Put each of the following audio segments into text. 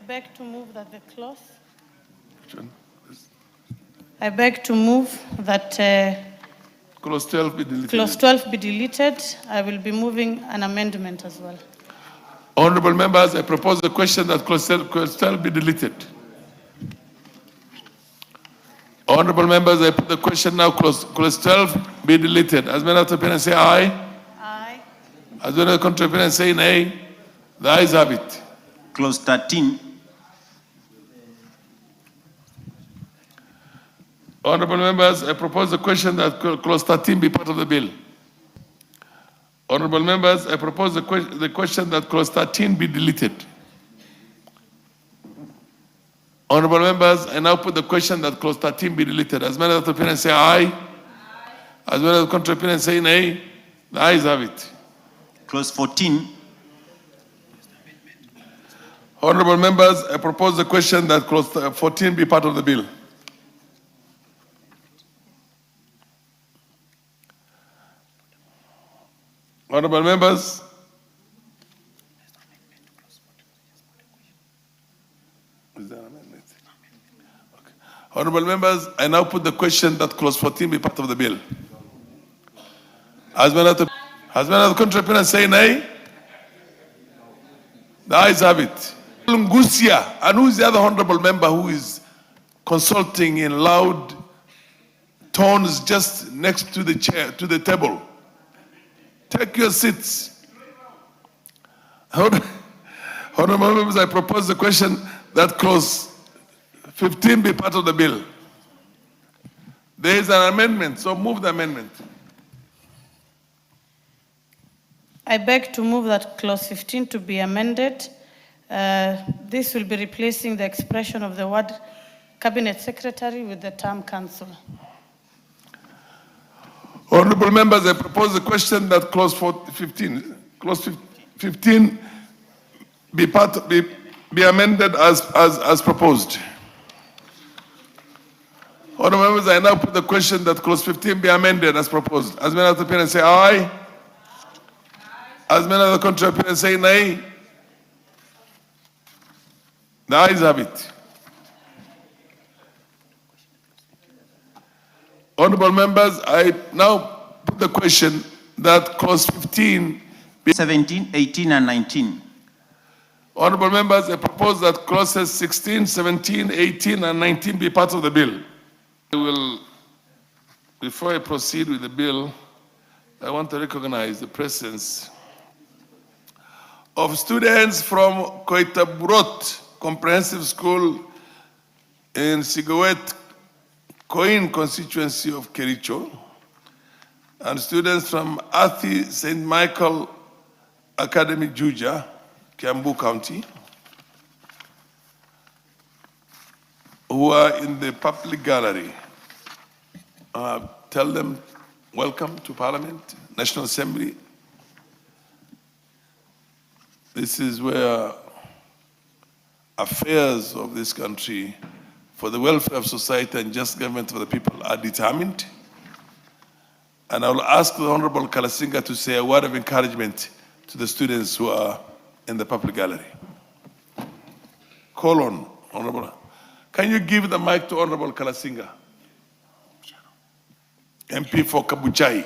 beg to move that the clause. I beg to move that clause 12 be deleted. Clause 12 be deleted. I will be moving an amendment as well. Honorable members, I propose the question that clause 12 be deleted. Honorable members, I put the question now, clause 12 be deleted. As many of the opinion say aye. Aye. As many of the contrary say nay. The ayes have it. Clause 13. Honorable members, I propose the question that clause 13 be part of the bill. Honorable members, I propose the question that clause 13 be deleted. Honorable members, I now put the question that clause 13 be deleted. As many of the opinion say aye. As many of the contrary opinion say nay. The ayes have it. Clause 14. Honorable members, I propose the question that clause 14 be part of the bill. Honorable members, is there an amendment? Okay. Honorable members, I now put the question that clause 14 be part of the bill. Has many of the contrary opinion say nay? The ayes have it. Lungusia, and who is the other honorable member who is consulting in loud tones just next to the chair, to the table? Take your seats. Honorable members, I propose the question that clause 15 be part of the bill. There is an amendment, so move the amendment. I beg to move that clause 15 to be amended. This will be replacing the expression of the word cabinet secretary with the term council. Honorable members, I propose the question that clause 15 be amended as proposed. Honorable members, I now put the question that clause 15 be amended as proposed. As many of the opinion say aye. As many of the contrary opinion say nay. The ayes have it. Honorable members, I now put the question that clause 15 be 17, 18, and 19. Honorable members, I propose that clauses 16, 17, 18, and 19 be part of the bill. Before I proceed with the bill, I want to recognize the presence of students from Koitaburot Comprehensive School in Sigawet, Koin constituency of Kericho, and students from Athi St. Michael Academy, Juja, Kiambu County, who are in the public gallery. Tell them, welcome to Parliament, National Assembly. This is where affairs of this country for the welfare of society and just government of the people are determined. And I will ask the Honorable Kalasinga to say a word of encouragement to the students who are in the public gallery. Call on, Honorable. Can you give the mic to Honorable Kalasinga, MP for Kabuchai?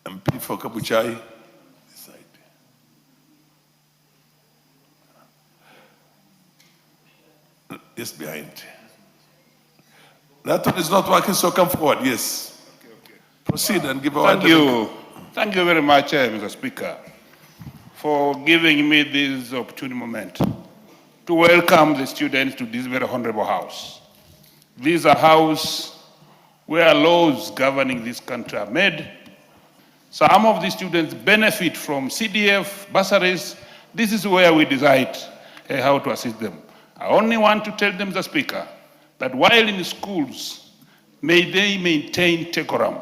MP for Kabuchai. Yes, behind. That one is not working, so come forward. Yes. Okay. Proceed and give a Thank you. Thank you very much, Mr. Speaker, for giving me this opportune moment to welcome the students to this very honorable house. This is a house where laws governing this country are made. Some of the students benefit from CDF bursaries. This is where we decide how to assist them. I only want to tell them, the Speaker, that while in schools, may they maintain decorum.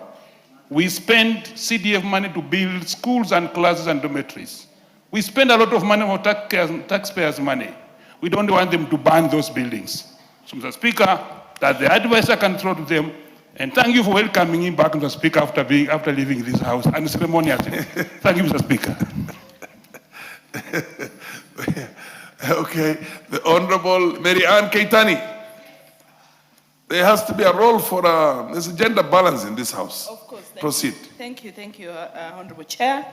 We spend CDF money to build schools and classes and dormitories. We spend a lot of money for taxpayers' money. We don't want them to burn those buildings. So, Mr. Speaker, that the advice I can throw to them, And thank you for welcoming him back, Mr. Speaker, after leaving this house unceremoniously. Thank you, Mr. Speaker. Okay, the Honorable Mary Ann Keitani. There has to be a role for there's a gender balance in this house. Of course. Proceed. Thank you, Honorable Chair.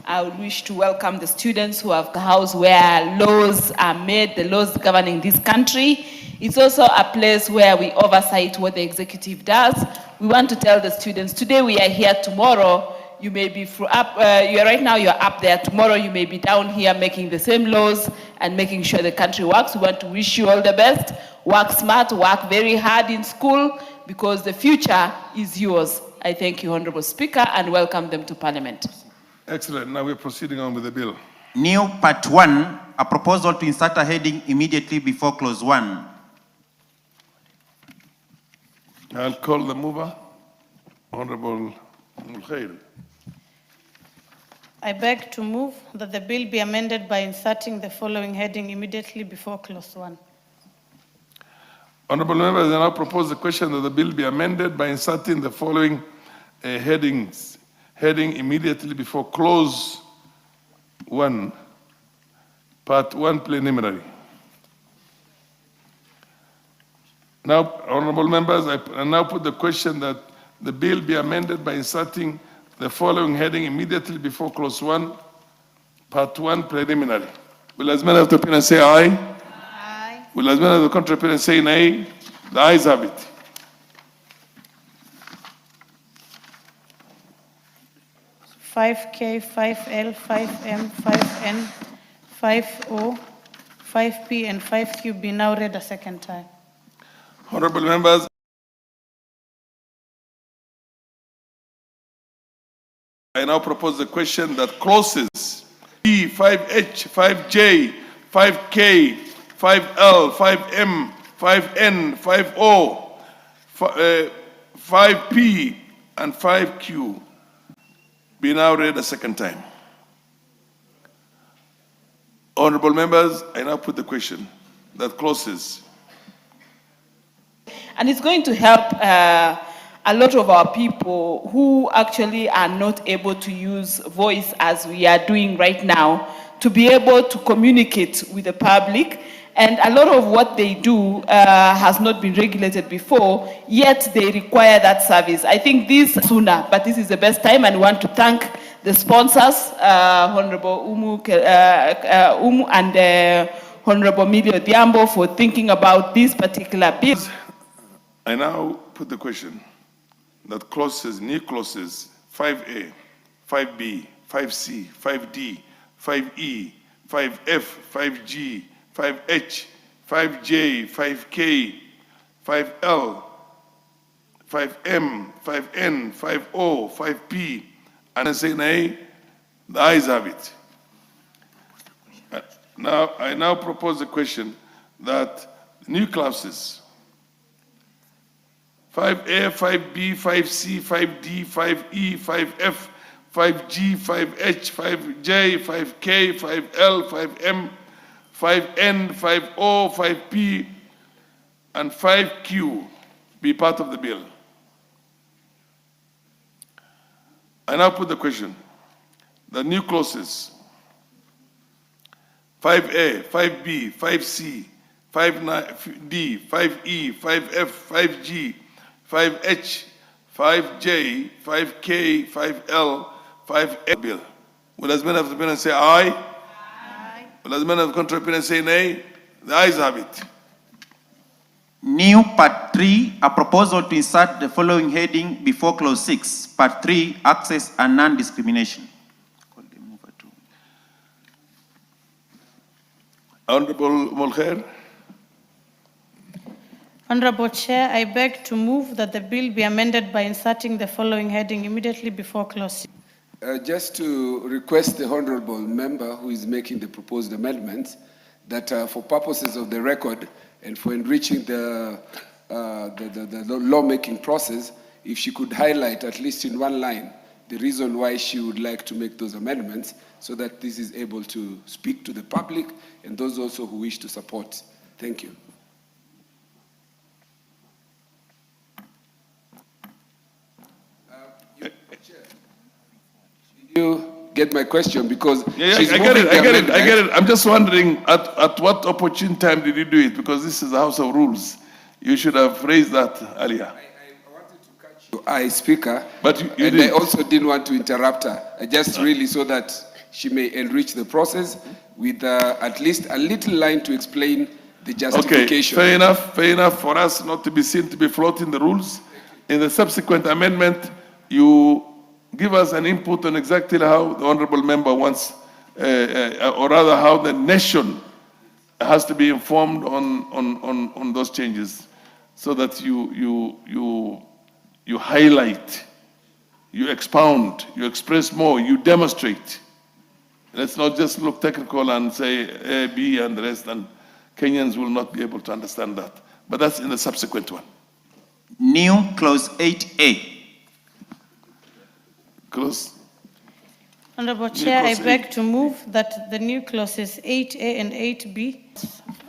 I would wish to welcome the students who have the house where laws are made, the laws governing this country. It's also a place where we oversight what the executive does. We want to tell the students, today we are here, tomorrow you may be right now you're up there, tomorrow you may be down here making the same laws and making sure the country works. We want to wish you all the best. Work smart, work very hard in school, because the future is yours. I thank you, Honorable Speaker, and welcome them to Parliament. Excellent. Now we're proceeding on with the bill. New Part 1, a proposal to insert a heading immediately before Clause 1. I'll call the mover, Honorable Mulkhair. I beg to move that the bill be amended by inserting the following heading immediately before Clause 1. Honorable members, I now propose the question that the bill be amended by inserting the following heading immediately before Clause 1, Part 1 preliminary. Now, honorable members, I now put the question that the bill be amended by inserting the following heading immediately before Clause 1, Part 1 preliminary. Will as many of the opinion say aye? Aye. Will as many of the contrary opinion say nay? The ayes have it. K, 5L, 5M, 5N, 5O, 5P, and 5Q be now read a second time. Honorable members, I now propose the question that clauses P, 5H, 5J, 5K, 5L, 5M, 5N, 5O, 5P, and 5Q be now read a second time. Honorable members, I now put the question that clauses. And it's going to help a lot of our people who actually are not able to use voice as we are doing right now to be able to communicate with the public. And a lot of what they do has not been regulated before, yet they require that service. I think this sooner, but this is the best time, and we want to thank the sponsors, Honorable Umu and Honorable Milio Diambo, for thinking about this particular bill. I now put the question that clauses, new clauses 5A, 5B, 5C, 5D, 5E, 5F, 5G, 5H, 5J, 5K, 5L, 5M, 5N, 5O, 5P, and I say nay, the ayes have it. I now propose the question that new clauses 5A, 5B, 5C, 5D, 5E, 5F, 5G, 5H, 5J, 5K, 5L, 5M, 5N, 5O, 5P, and 5Q be part of the bill. I now put the question. The new clauses 5A, 5B, 5C, 5D, 5E, 5F, 5G, 5H, 5J, 5K, 5L, 5F bill. Will as many of the opinions say aye? Aye. Will as many of the contrary opinions say nay? The ayes have it. New Part 3, a proposal to insert the following heading before Clause 6, Part 3, access and non-discrimination. Honorable Mulkhair. Honorable Chair, I beg to move that the bill be amended by inserting the following heading immediately before Clause 6. Just to request the honorable member who is making the proposed amendment that for purposes of the record and for enriching the lawmaking process, if she could highlight at least in one line the reason why she would like to make those amendments, so that this is able to speak to the public and those also who wish to support. Thank you. get my question because Yeah, she's I get moving it, the I get it, I amendment. get it. I'm just wondering at what opportune time did you do it? Because this is a house of rules. You should have raised that earlier. Speaker, But you and I didn't. also didn't want to interrupt her. I just really so that she may enrich the process with at least a little line to explain the Okay, justification. fair enough for us not to be seen to be floating the rules. In the subsequent amendment, you give us an input on exactly how the honorable member wants, or rather how the nation has to be informed on those changes, so that you highlight, you expound, you express more, you demonstrate. Let's not just look technical and say A, B, and the rest, and Kenyans will not be able to understand that. But that's in the subsequent one. New clause 8A. Close. Honorable Chair, I clause beg to move that the new clauses 8A and 8B.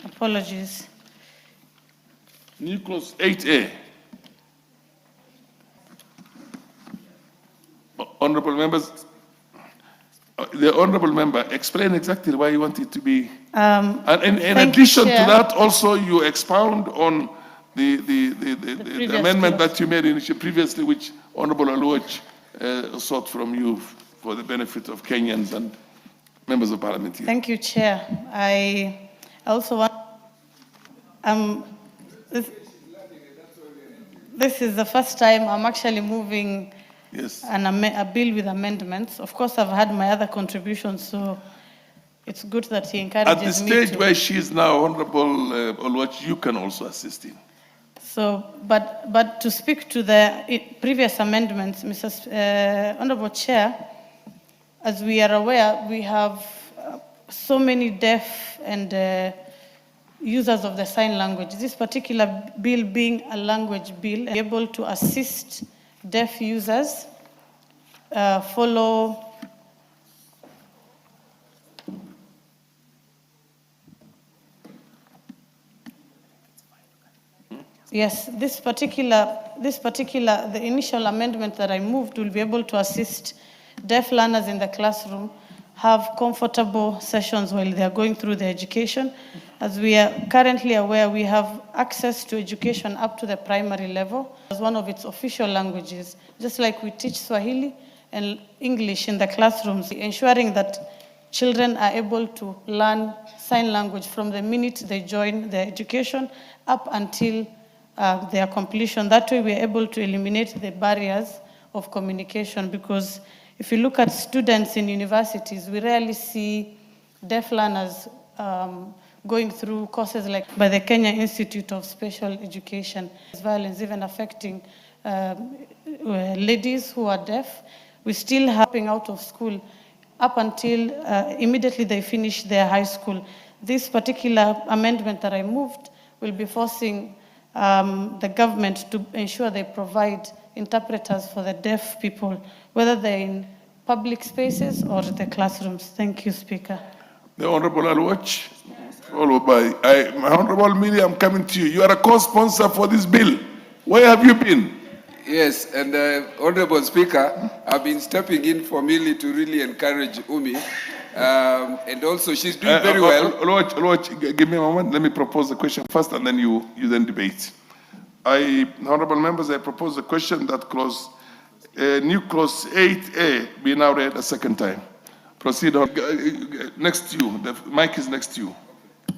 Apologies. New clause 8A. Honorable members, the honorable member, explain exactly why you want it to be. And in Thank you, addition to Chair. that, also you expound on the previous amendment clause. that you made previously, which Honorable Aluoch sought from you for the benefit of Kenyans and members of parliament here. Thank you, Chair. I also want, this is the first time I'm actually moving Yes. a bill with amendments. Of course, I've had my other contributions, so it's good that he encourages At the me stage to. where she is now, Honorable Aluoch, you can also assist him. So, but to speak to the previous amendments, Honorable Chair, as we are aware, we have so many deaf and users of the sign language. This particular bill being a language bill, able to assist deaf users follow Yes, the initial amendment that I moved will be able to assist deaf learners in the classroom have comfortable sessions while they are going through the education. As we are currently aware, we have access to education up to the primary level as one of its official languages, just like we teach Swahili and English in the classrooms, ensuring that children are able to learn sign language from the minute they join the education up until their completion. That way we are able to eliminate the barriers of communication, because if you look at students in universities, we rarely see deaf learners going through courses like by the Kenya Institute of Special Education. Violence even affecting ladies who are deaf. We still helping out of school up until immediately they finish their high school. This particular amendment that I moved will be forcing the government to ensure they provide interpreters for the deaf people, whether they're in public spaces or the classrooms. Thank you, Speaker. The Honorable Aluoch, followed by my Honorable Mili, I'm coming to you. You are a co-sponsor for this bill. Where have you been? Yes, and Honorable Speaker, I've been stepping in for Millie to really encourage Umi. And also, she's doing very well. Aluoch, give me a moment. Let me propose the question first, and then you then debate. Honorable members, I propose the question that new clause 8A be now read a second time. Proceed on. Next to you. The mic is next to you.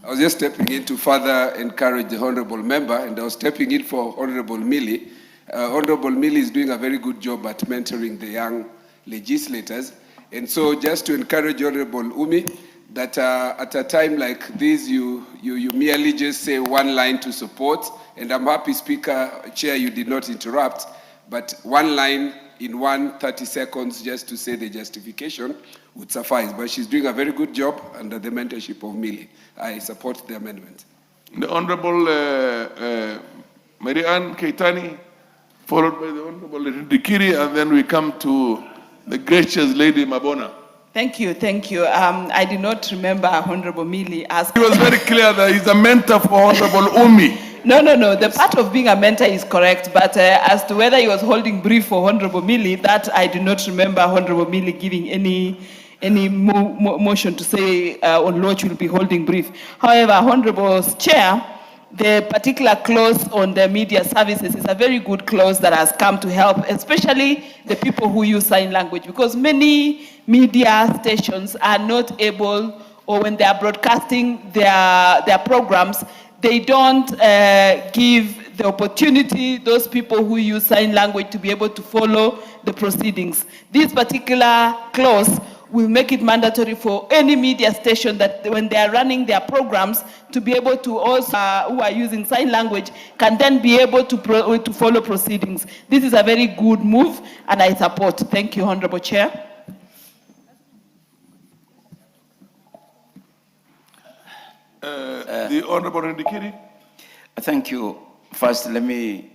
I was just stepping in to further encourage the Honorable Member, and I was stepping in for Honorable Millie. Honorable Millie is doing a very good job at mentoring the young legislators. And so just to encourage Honorable Umi, that at a time like this, you merely just say one line to support. And I'm happy, Speaker, Chair, you did not interrupt, but one line in 30 seconds just to say the justification would suffice. But she's doing a very good job under the mentorship of Millie. I support the amendment. The Honorable Marianne Keitani, followed by the Honorable Dikiri, and then we come to the gracious Lady Mabona. Thank you, thank you. I did not remember Honorable Millie as... He was very clear that he's a mentor for Honorable Umi. No. The part of being a mentor is correct, but as to whether he was holding brief for Honorable Millie, that I do not remember Honorable Millie giving any any motion to say on which we'll be holding brief. However, Honorable Chair, the particular clause on the media services is a very good clause that has come to help, especially the people who use sign language, because many media stations are not able, or when they are broadcasting their programs, they don't give the opportunity those people who use sign language to be able to follow the proceedings. This particular clause will make it mandatory for any media station that when they are running their programs to be able to also, who are using sign language, can then be able to follow proceedings. This is a very good move, and I support. Thank you, Honorable Chair. The Honorable Ndikiri. Thank you. First, let me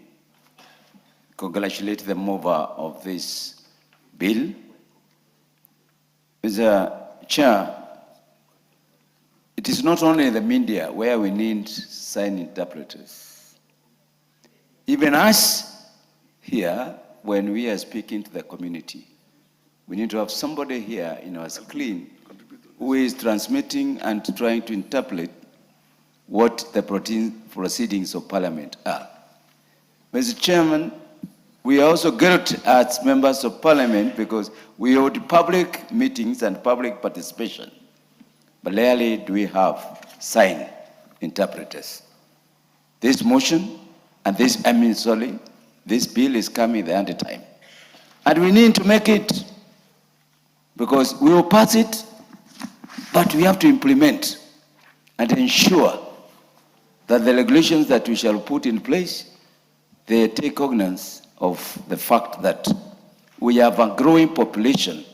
congratulate the mover of this bill. Mr. Chair, it is not only the media where we need sign interpreters. Even us here, when we are speaking to the community, we need to have somebody here in our screen who is transmitting and trying to interpret what the proceedings of Parliament are. Mr. Chairman, we are also good as members of Parliament because we hold public meetings and public participation, but rarely do we have sign interpreters. This motion and this this bill is coming the end time. And we need to make it, because we will pass it, but we have to implement and ensure that the regulations that we shall put in place, they take cognizance of the fact that we have a growing population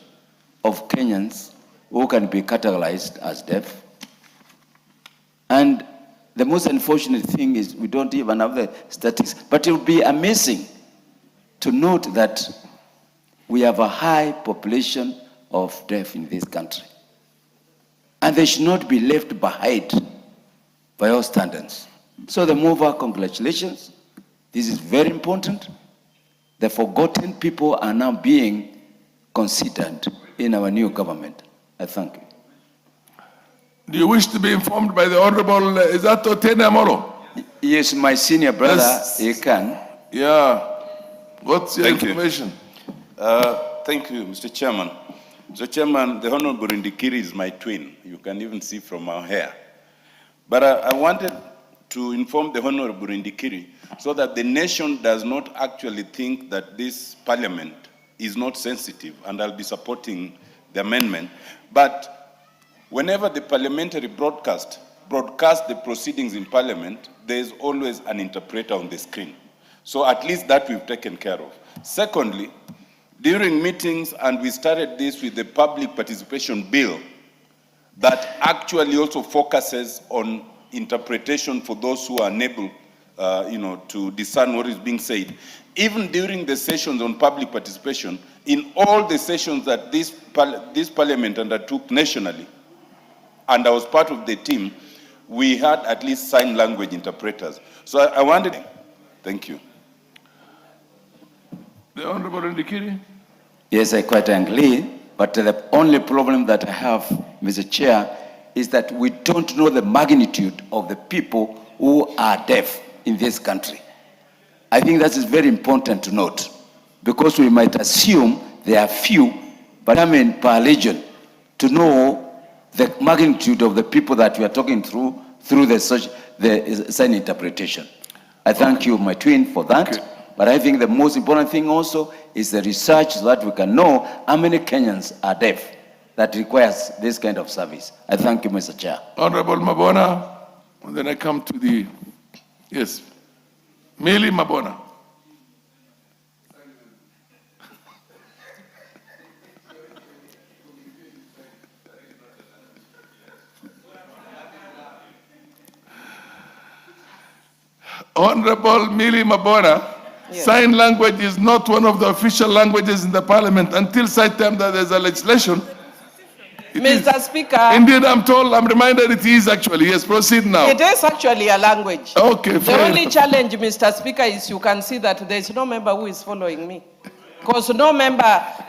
of Kenyans who can be categorized as deaf. And the most unfortunate thing is we don't even have the statistics, but it would be amazing to note that we have a high population of deaf in this country. And they should not be left behind by all standards. So the mover, congratulations. This is very important. The forgotten people are now being considered in our new government. I thank you. Do you wish to be informed by the Honorable, is that Otene Amoro? Yes, my senior brother, Yes. he can. Yeah. What's your Thank you. information? Thank you, Mr. Chairman. Mr. Chairman, the Honorable Ndikiri is my twin. You can even see from our hair. But I wanted to inform the Honorable Ndikiri so that the nation does not actually think that this parliament is not sensitive, and I'll be supporting the amendment. But whenever the parliamentary broadcast the proceedings in parliament, there is always an interpreter on the screen. So at least that we've taken care of. Secondly, during meetings, and we started this with the public participation bill, that actually also focuses on interpretation for those who are unable to discern what is being said. Even during the sessions on public participation, in all the sessions that this parliament undertook nationally, and I was part of the team, we had at least sign language interpreters. So I wanted, thank you. The Honorable Ndikiri. Yes, I quite agree. But the only problem that I have, Mr. Chair, is that we don't know the magnitude of the people who are deaf in this country. I think that is very important to note, because we might assume there are few, but I mean per region, to know the magnitude of the people that we are talking through the sign interpretation. I thank you, my twin, for that. Okay. But I think the most important thing also is the research so that we can know how many Kenyans are deaf that requires this kind of service. I thank you, Mr. Chair. Honorable Mabona, and then I come to the, yes, Millie Mabona. Honorable Millie Mabona, yes. Sign language is not one of the official languages in the parliament until such time that there's a legislation. Mr. Speaker. Indeed, I'm reminded it is actually. Yes, proceed now. It is actually a language. Okay, fair The only enough. challenge, Mr. Speaker, is you can see that there is no member who is following me. Because no member,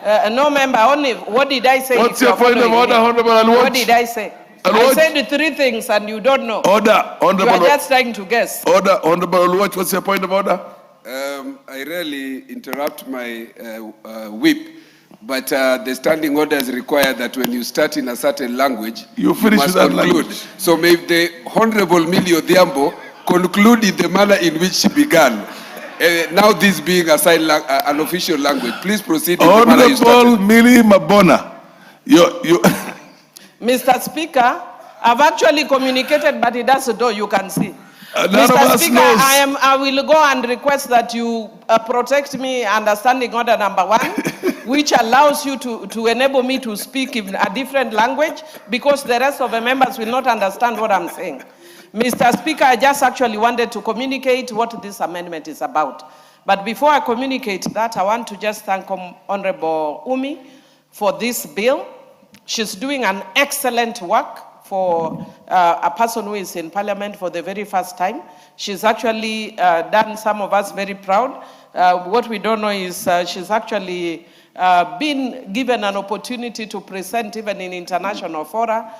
only, what did I say? What's if your you're point of following order, me? Honorable Alwatch? What did I say? And I what? said 3 things and you don't know. Order, You Honorable. are just trying to guess. Order, Honorable Alwatch, what's your point of order? I rarely interrupt my whip, but the standing orders require that when you start in a certain language, You finish must with that conclude. language. So may the Honorable Millie Odhiambo conclude in the manner in which she began. Now this being a an official language, please proceed in the manner you Honorable started. Millie Mabona, you. Mr. Speaker, I've actually communicated, but it doesn't do, you can see. None of Mr. us Speaker, knows. I will go and request that you protect me under standing order number 1, which allows you to enable me to speak in a different language, because the rest of the members will not understand what I'm saying. Mr. Speaker, I just actually wanted to communicate what this amendment is about. But before I communicate that, I want to just thank Honorable Umi for this bill. She's doing an excellent work for a person who is in Parliament for the very first time. She's actually done some of us very proud. What we don't know is she's actually been given an opportunity to present even in international fora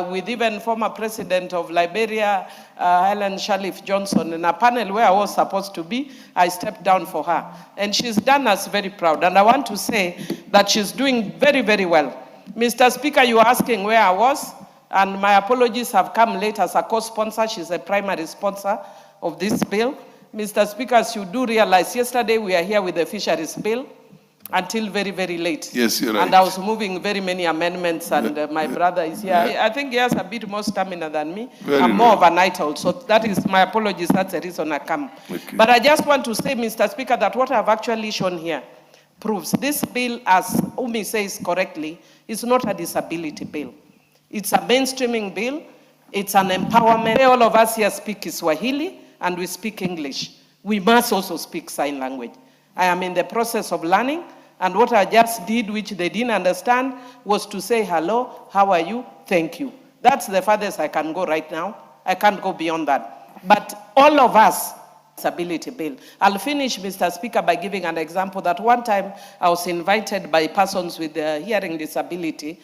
with even former President of Liberia, Helen Sharif Johnson, in a panel where I was supposed to be. I stepped down for her. And she's done us very proud. And I want to say that she's doing very, very well. Mr. Speaker, you were asking where I was, and my apologies have come late as a co-sponsor. She's a primary sponsor of this bill. Mr. Speaker, as you do realize, yesterday we are here with the fisheries bill until very, very late. Yes, you're right. And I was moving very many amendments, and my brother is here. Yeah. I think he has a bit more stamina than me. Very I'm more well. of a night owl, so that is my apologies. That's the reason I come. Okay. But I just want to say, Mr. Speaker, that what I've actually shown here proves this bill, as Umi says correctly, is not a disability bill. It's a mainstreaming bill. It's an empowerment. All of us here speak Swahili and we speak English. We must also speak sign language. I am in the process of learning, and what I just did, which they didn't understand, was to say hello, how are you, thank you. That's the farthest I can go right now. I can't go beyond that. But all of us, disability bill. I'll finish, Mr. Speaker, by giving an example that one time I was invited by persons with hearing disability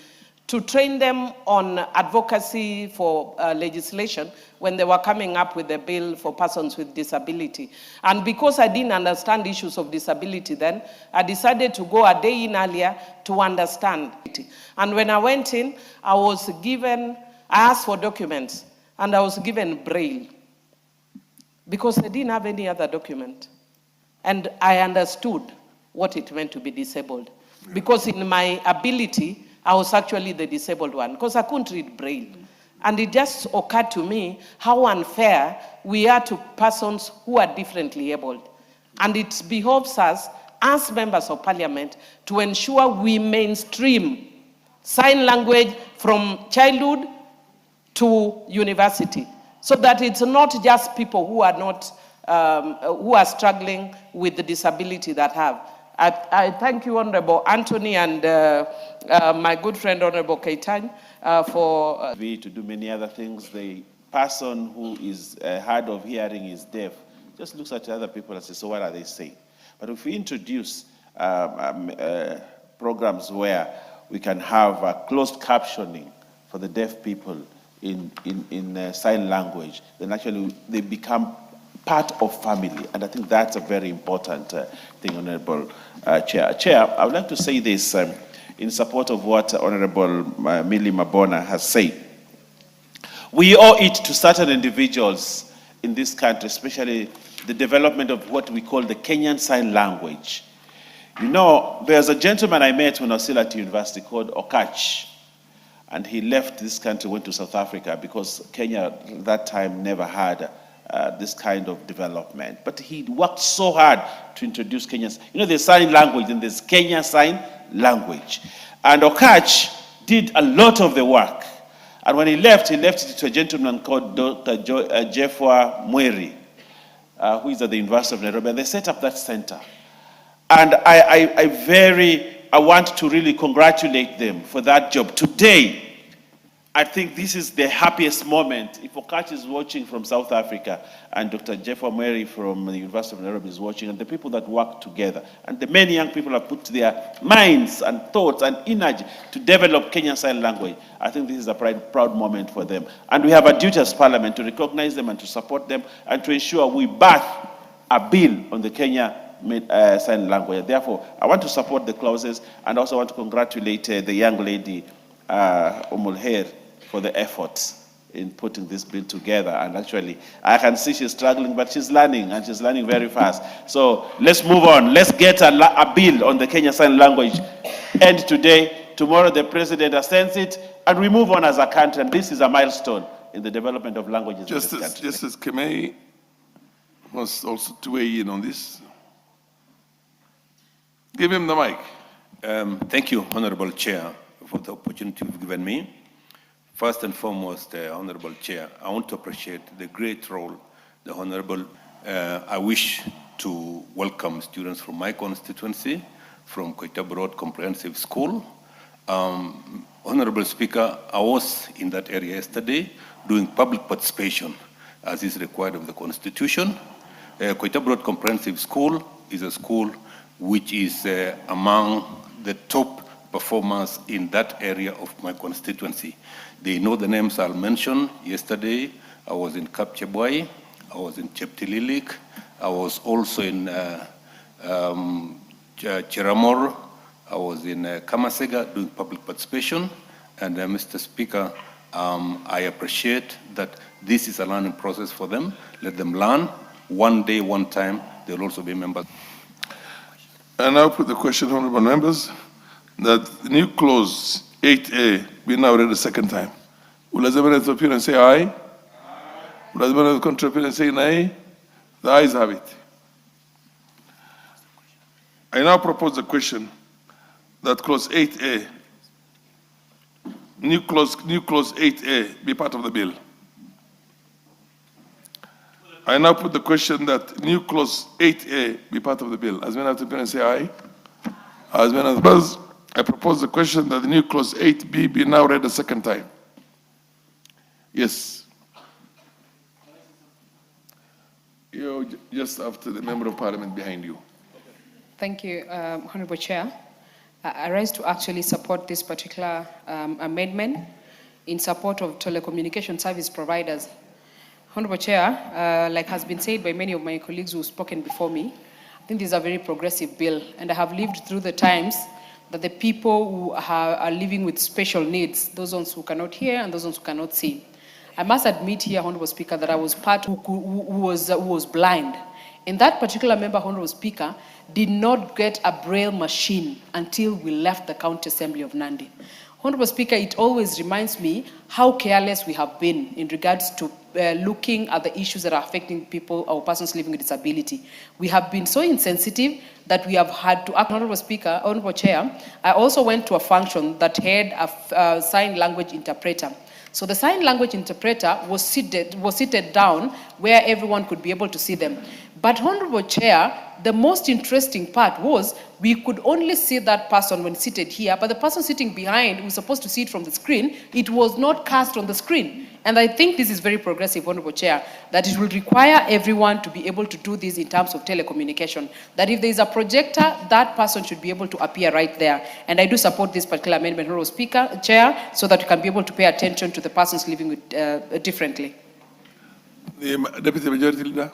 to train them on advocacy for legislation when they were coming up with a bill for persons with disability. And because I didn't understand issues of disability then, I decided to go a day in earlier to understand it. And when I went in, I asked for documents, and I was given Braille, because I didn't have any other document. And I understood what it meant to be disabled. Because in my ability, I was actually the disabled one, because I couldn't read Braille. And it just occurred to me how unfair we are to persons who are differently abled. And it behoves us, as members of Parliament, to ensure we mainstream sign language from childhood to university, so that it's not just people who are not, who are struggling with the disability that have. I thank you, Honorable Anthony, and my good friend, Honorable Keitany, for... To do many other things. The person who is hard of hearing is deaf just looks at other people and says, so what are they saying? But if we introduce programs where we can have closed captioning for the deaf people in sign language, then actually they become part of family. And I think that's a very important thing, Honorable Chair. Chair, I would like to say this in support of what Honorable Millie Mabona has said. We owe it to certain individuals in this country, especially the development of what we call the Kenyan Sign Language. You know, there's a gentleman I met when I was still at university called Okach, and he left this country, went to South Africa, because Kenya at that time never had this kind of development. But he worked so hard to introduce Kenya's, you know, there's sign language and there's Kenya Sign Language. And Okach did a lot of the work. And when he left it to a gentleman called Dr. Jeffwa Mweri, who is at the University of Nairobi, and they set up that center. And I want to really congratulate them for that job. Today, I think this is the happiest moment. If Okachi is watching from South Africa, and Dr. Jeff Omeri from the University of Nairobi is watching, and the people that work together, and the many young people have put their minds and thoughts and energy to develop Kenyan Sign Language, I think this is a proud moment for them. And we have a duty as Parliament to recognize them and to support them and to ensure we back a bill on the Kenya Sign Language. Therefore, I want to support the clauses, and also want to congratulate the young lady, Umulher, for the efforts in putting this bill together. And actually, I can see she's struggling, but she's learning, and she's learning very fast. So let's move on. Let's get a bill on the Kenya Sign Language end today. Tomorrow, the president assents it, and we move on as a country. And this is a milestone in the development of languages in this country. Justice Kemei wants also to weigh in on this. Give him the mic. Thank you, Honorable Chair, for the opportunity you've given me. First and foremost, Honorable Chair, I want to appreciate the great role the Honorable, I wish to welcome students from my constituency, from Koita Broad Comprehensive School. Honorable Speaker, I was in that area yesterday doing public participation as is required of the Constitution. Koita Broad Comprehensive School is a school which is among the top performers in that area of my constituency. They know the names I'll mention. Yesterday, I was in Kapchebwai, I was in Cheptililik, I was also in Chiramor, I was in Kamasega doing public participation. And Mr. Speaker, I appreciate that this is a learning process for them. Let them learn. One day, one time, they'll also be members. And now put the question, honorable members, that the new clause 8A be now read a second time. Will the appear and say aye? Will the contrary and say nay? The ayes have it. I now propose the question that clause 8A, new clause 8A be part of the bill. I now put the question that new clause 8A be part of the bill. As many as appear and say aye? As many as opposed, I propose the question that the new clause 8B be now read a second time. Yes. You're just after the member of parliament behind you. Thank you, Honorable Chair. I rise to actually support this particular amendment in support of telecommunication service providers. Honorable Chair, like has been said by many of my colleagues who've spoken before me, I think this is a very progressive bill, and I have lived through the times that the people who are living with special needs, those ones who cannot hear and those ones who cannot see. I must admit here, Honorable Speaker, that I was part who was blind. And that particular member, Honorable Speaker, did not get a braille machine until we left the County Assembly of Nandi. Honorable Speaker, it always reminds me how careless we have been in regards to looking at the issues that are affecting people or persons living with disability. We have been so insensitive that we have had to act. Honorable Speaker, Honorable Chair, I also went to a function that had a sign language interpreter. So the sign language interpreter was seated down where everyone could be able to see them. But Honorable Chair, the most interesting part was we could only see that person when seated here, but the person sitting behind was supposed to see it from the screen. It was not cast on the screen. And I think this is very progressive, Honorable Chair, that it will require everyone to be able to do this in terms of telecommunication. That if there is a projector, that person should be able to appear right there. And I do support this particular amendment, Honorable Speaker, Chair, so that we can be able to pay attention to the persons living with, differently. The Deputy Majority Leader.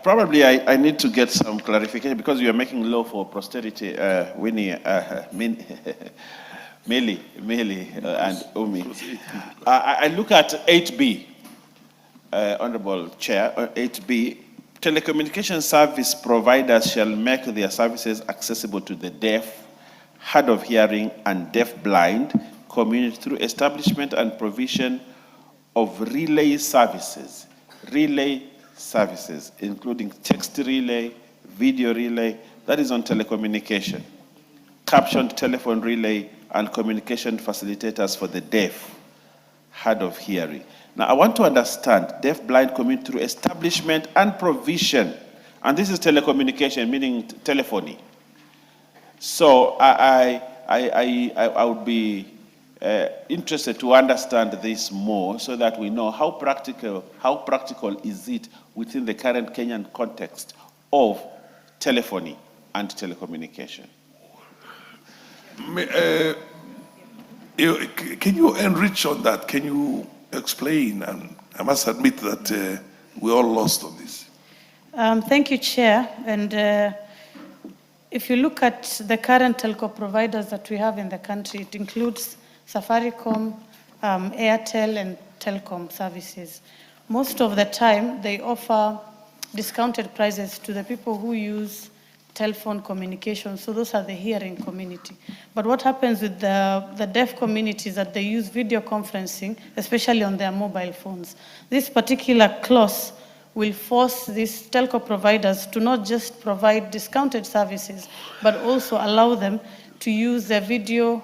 Probably I need to get some clarification because you are making law for posterity, Winnie, Mili, and Umi. I look at 8B, Honorable Chair, 8B, telecommunication service providers shall make their services accessible to the deaf, hard of hearing, and deaf-blind community through establishment and provision of relay services, including text relay, video relay, that is on telecommunication, captioned telephone relay, and communication facilitators for the deaf, hard of hearing. Now, I want to understand deaf-blind community through establishment and provision, and this is telecommunication, meaning telephony. So I would be interested to understand this more so that we know how practical is it within the current Kenyan context of telephony and telecommunication. Can you enrich on that? Can you explain? And I must admit that we're all lost on this. Thank you, Chair. And if you look at the current telco providers that we have in the country, it includes Safaricom, Airtel, and telecom services. Most of the time, they offer discounted prices to the people who use telephone communication. So those are the hearing community. But what happens with the deaf community is that they use video conferencing, especially on their mobile phones. This particular clause will force these telco providers to not just provide discounted services, but also allow them to use their video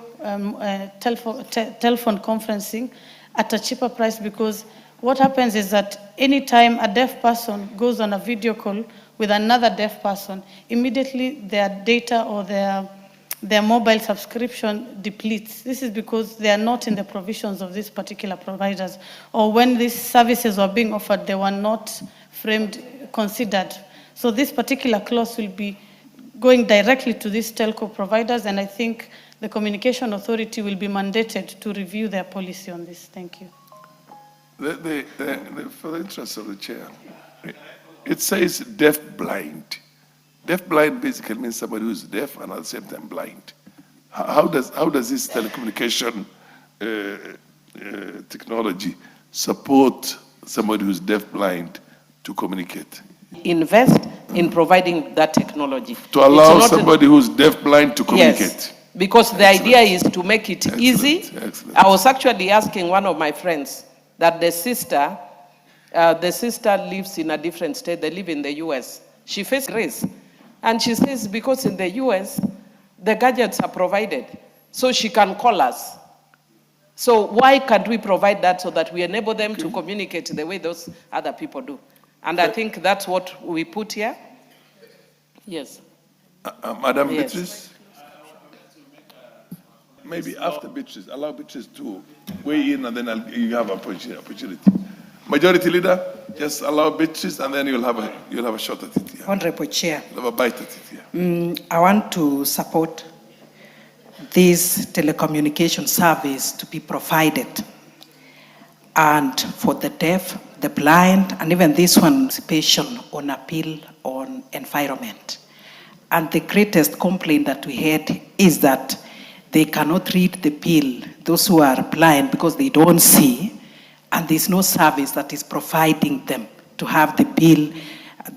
telephone conferencing at a cheaper price, because what happens is that anytime a deaf person goes on a video call with another deaf person, immediately their data or their mobile subscription depletes. This is because they are not in the provisions of these particular providers, or when these services were being offered, they were not considered. So this particular clause will be going directly to these telco providers, and I think the Communication Authority will be mandated to review their policy on this. Thank you. For the interest of the Chair, it says deaf-blind. Deaf-blind basically means somebody who's deaf and at the same time blind. How does this telecommunication technology support somebody who's deaf-blind to communicate? Invest in providing that technology. To allow somebody who's deaf-blind to communicate? Yes, because the idea is to make it easy. Excellent. I was actually asking one of my friends that the sister lives in a different state. They live in the US. She faced race. And she says because in the US, the gadgets are provided, so she can call us. So why can't we provide that so that we enable them to communicate the way those other people do? And I think that's what we put here. Yes. Madam Yes. Beatrice? Maybe after Beatrice, allow Beatrice to weigh in, and then you have opportunity. Majority Leader, just allow Beatrice, and then you'll have a shot at it. Yeah. Honorable Chair, You'll have a bite at it. Yeah. I want to support this telecommunication service to be provided, and for the deaf, the blind, and even this one, participation on appeal on environment. And the greatest complaint that we had is that they cannot read the bill, those who are blind, because they don't see, and there's no service that is providing them to have the bill,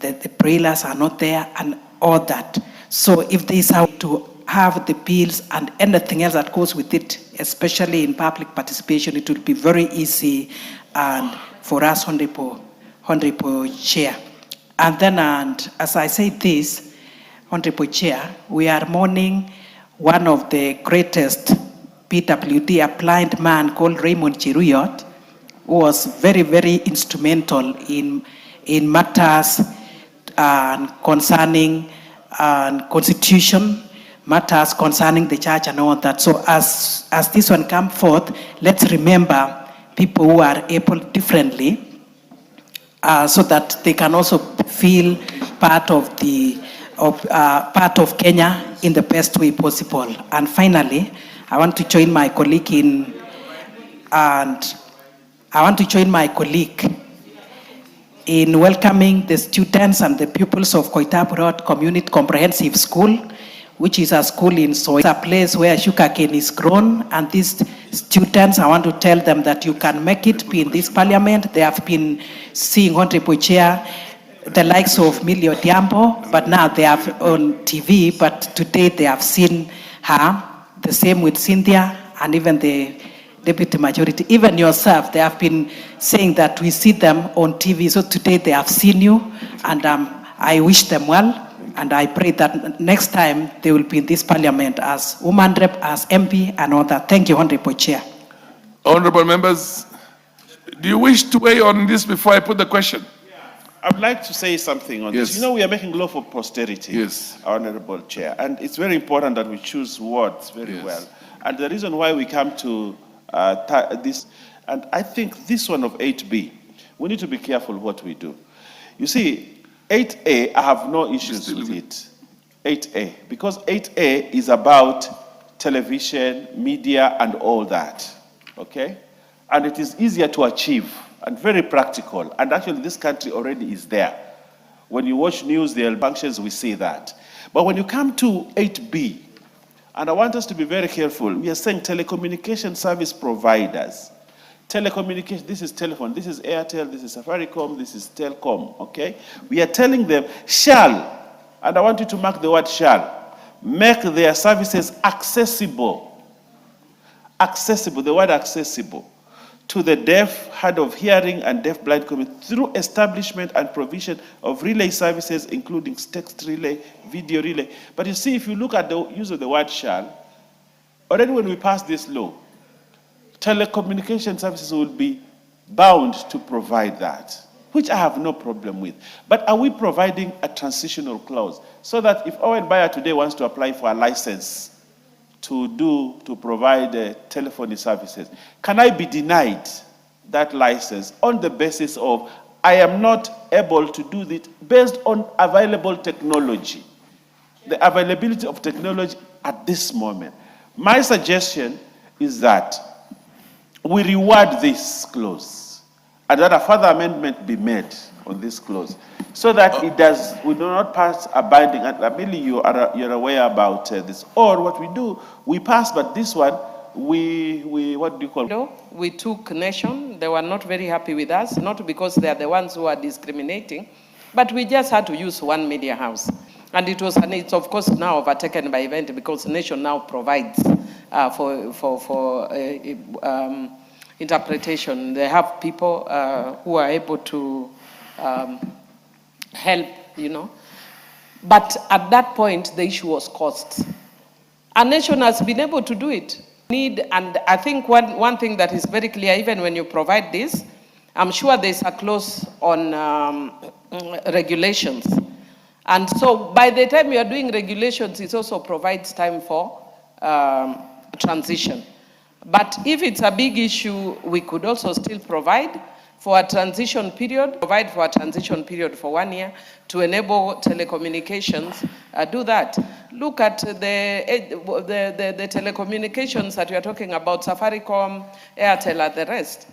the braillers are not there, and all that. So if they have to have the bills and anything else that goes with it, especially in public participation, it will be very easy and for us, Honorable Chair. And then, and as I say this, Honorable Chair, we are mourning one of the greatest PWD, a blind man called Raymond Cheruyot, who was very, very instrumental in matters concerning constitution, matters concerning the church and all that. So as this one comes forth, let's remember people who are able differently, so that they can also feel part of Kenya in the best way possible. And finally, I want to join my colleague in welcoming the students and the pupils of Koitap Road Community Comprehensive School, which is a school in Soy, a place where sugarcane is grown. And these students, I want to tell them that you can make it be in this parliament. They have been seeing Honorable Chair, the likes of Millie Odhiambo, but now they are on TV, but today they have seen her. The same with Cynthia and even the Deputy Majority. Even yourself, they have been saying that we see them on TV, so today they have seen you, and I wish them well. And I pray that next time they will be in this parliament as woman rep, as MP, and all that. Thank you, Honorable Chair. Honorable members, do you wish to weigh on this before I put the question? I would like to say something on this. You know, we are making law for posterity, yes, Honorable Chair, and it's very important that we choose words very well. And the reason why we come to And I think this one of 8B, we need to be careful what we do. You see, 8A, I have no issues with it. 8A, because 8A is about television, media, and all that, okay? And it is easier to achieve and very practical. And actually, this country already is there. When you watch news, there are functions, we see that. But when you come to 8B, and I want us to be very careful, we are saying telecommunication service providers. Telecommunication, this is telephone, this is Airtel, this is Safaricom, this is Telcom, okay? We are telling them, shall, and I want you to mark the word shall, make their services accessible. Accessible, the word accessible, to the deaf, hard of hearing, and deaf-blind community through establishment and provision of relay services, including text relay, video relay. But you see, if you look at the use of the word shall, already when we pass this law, telecommunication services will be bound to provide that, which I have no problem with. But are we providing a transitional clause so that if Owen Bayer today wants to apply for a license to provide telephony services, can I be denied that license on the basis of I am not able to do it based on available technology, the availability of technology at this moment? My suggestion is that we reward this clause and that a further amendment be made on this clause so that we do not pass a binding, and really you're aware about this. Or what we do, we pass, but this one, what do you call it? We took Nation. They were not very happy with us, not because they are the ones who are discriminating, but we just had to use one media house. And it's of course now overtaken by Vendy because Nation now provides for interpretation. They have people who are able to help, you know. But at that point, the issue was cost. Our Nation has been able to do it. And I think one thing that is very clear, even when you provide this, I'm sure there's a clause on regulations. And so by the time you are doing regulations, it also provides time for transition. But if it's a big issue, we could also still provide for a transition period, for 1 year to enable telecommunications, do that. Look at the telecommunications that we are talking about, Safaricom, Airtel, and the rest.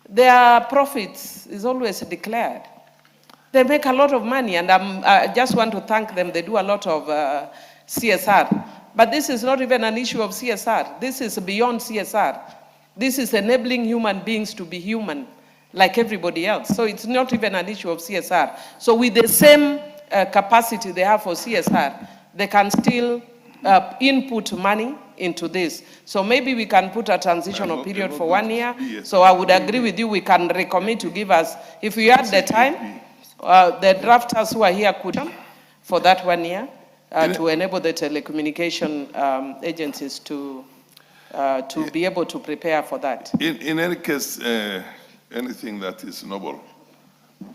Their profits is always declared. They make a lot of money, and I just want to thank them. They do a lot of CSR. But this is not even an issue of CSR. This is beyond CSR. This is enabling human beings to be human, like everybody else. So it's not even an issue of CSR. So with the same capacity they have for CSR, they can still input money into this. So maybe we can put a transitional period for 1 year. So I would agree with you, we can recommit to give us, if we had the time, the drafters who are here could for that 1 year to enable the telecommunication agencies to be able to prepare for that. In any case, anything that is noble.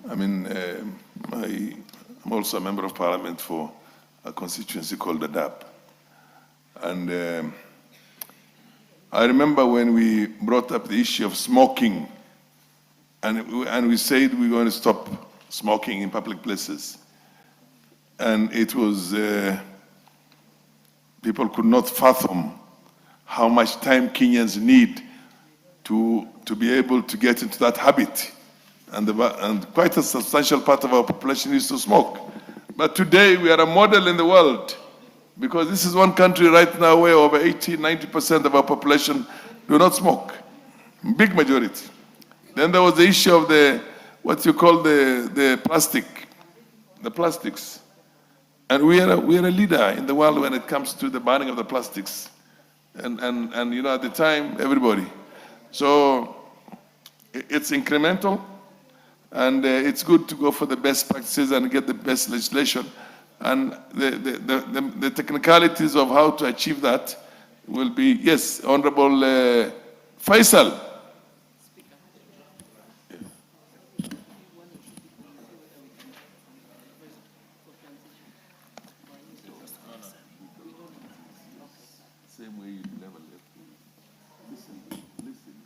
I mean, I'm also a member of parliament for a constituency called the DAP. And I remember when we brought up the issue of smoking, and we said we're going to stop smoking in public places. And it was, people could not fathom how much time Kenyans need to be able to get into that habit. And quite a substantial part of our population used to smoke. But today we are a model in the world, because this is one country right now where over 80–90% of our population do not smoke. Big majority. Then there was the issue of what you call the plastics. And we are a leader in the world when it comes to the banning of the plastics. And you know, at the time, everybody. So it's incremental, and it's good to go for the best practices and get the best legislation. And the technicalities of how to achieve that will be, yes, Honorable Faisal. Same way you level it. Listen.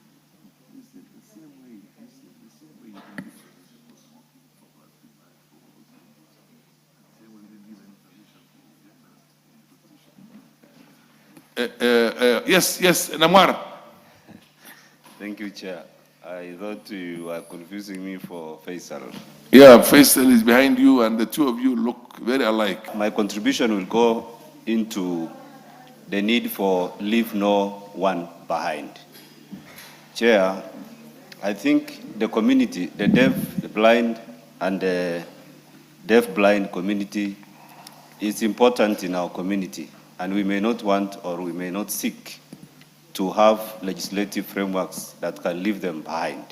Yes, Namwar. Thank you, Chair. I thought you were confusing me for Faisal. Yeah, Faisal is behind you, and the two of you look very alike. My contribution will go into the need for leave no one behind. Chair, I think the community, the deaf, the blind, and the deaf-blind community is important in our community, and we may not want or we may not seek to have legislative frameworks that can leave them behind.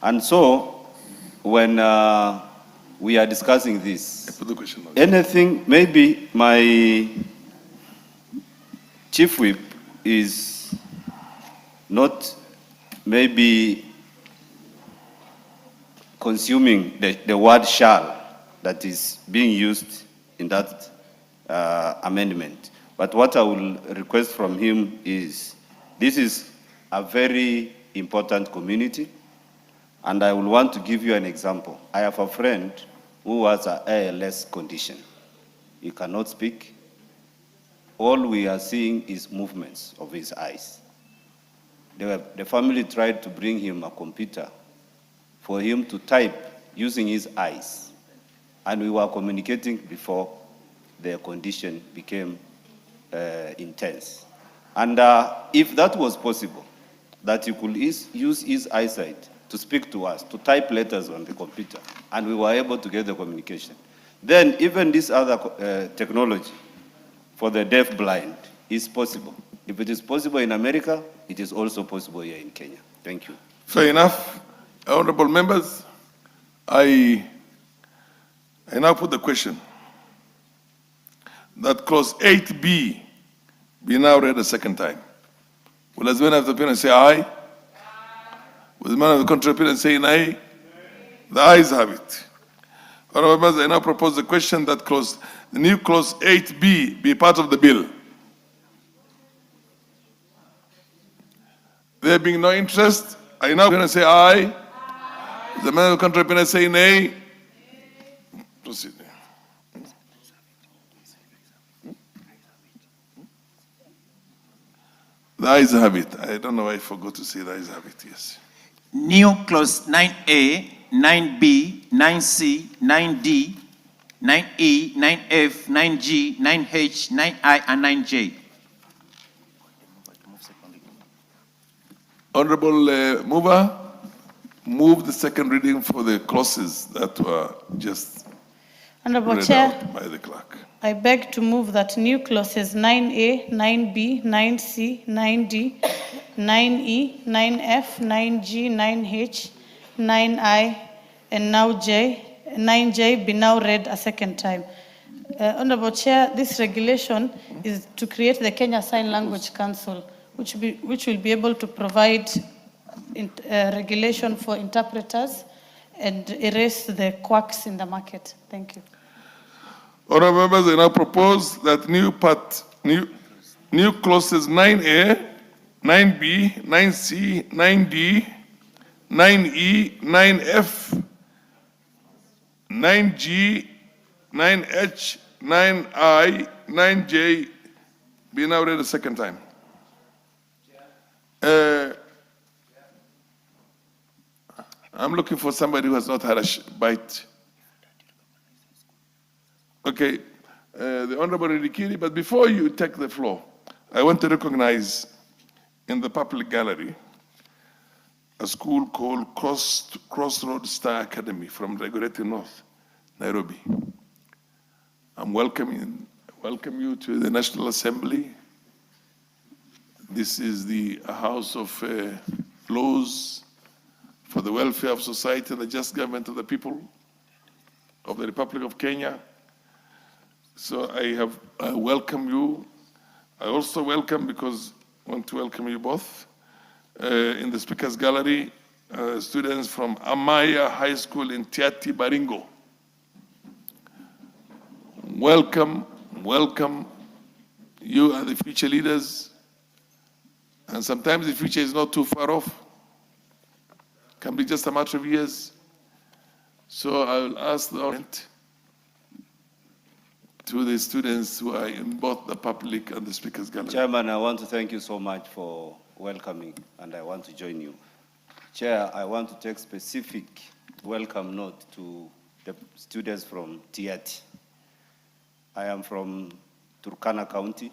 And so, when we are discussing this, anything, maybe my chief whip is not maybe consuming the word shall that is being used in that amendment. But what I will request from him is, this is a very important community, and I will want to give you an example. I have a friend who has an ALS condition. He cannot speak. All we are seeing is movements of his eyes. The family tried to bring him a computer for him to type using his eyes, and we were communicating before the condition became intense. And if that was possible, that he could use his eyesight to speak to us, to type letters on the computer, and we were able to get the communication, then even this other technology for the deaf-blind is possible. If it is possible in America, it is also possible here in Kenya. Thank you. Fair enough. Honorable members, I now put the question that clause 8B be now read a second time. Will as many of the parents say aye? Will the man of the contrary parents say nay? The ayes have it. Honorable members, I now propose the question that the new clause 8B be part of the bill. There being no interest, I now going to say aye. The man of the contrary parents say nay. Proceed. The ayes have it. I don't know why I forgot to say the ayes have it, yes. New clause 9A, 9B, 9C, 9D, 9E, 9F, 9G, 9H, 9I, and 9J. Honorable Mover, move the second reading for the clauses that were just Honorable read Chair, out by the clerk. I beg to move that new clauses 9A, 9B, 9C, 9D, 9E, 9F, 9G, 9H, 9I, and now 9J be now read a second time. Honorable Chair, this regulation is to create the Kenya Sign Language Council, which will be able to provide regulation for interpreters and erase the quacks in the market. Thank you. Honorable members, I now propose that new clauses 9A, 9B, 9C, 9D, 9E, 9F, 9G, 9H, 9I, 9J be now read a second time. I'm looking for somebody who has not had a bite. Okay, the Honorable Rikiri, but before you take the floor, I want to recognize in the public gallery a school called Crossroad Star Academy from Dagoretti North, Nairobi. I'm welcome you to the National Assembly. This is the house of laws for the welfare of society and the just government of the people of the Republic of Kenya. So I welcome you. I also welcome, because I want to welcome you both, in the Speaker's Gallery, students from Amaya High School in Tiati, Baringo. Welcome, welcome. You are the future leaders. And sometimes the future is not too far off. It can be just a matter of years. So I will ask the audience to the students who are in both the public and the speakers gallery. Chairman, I want to thank you so much for welcoming, and I want to join you. Chair, I want to take specific welcome note to the students from Tiati. I am from Turkana County,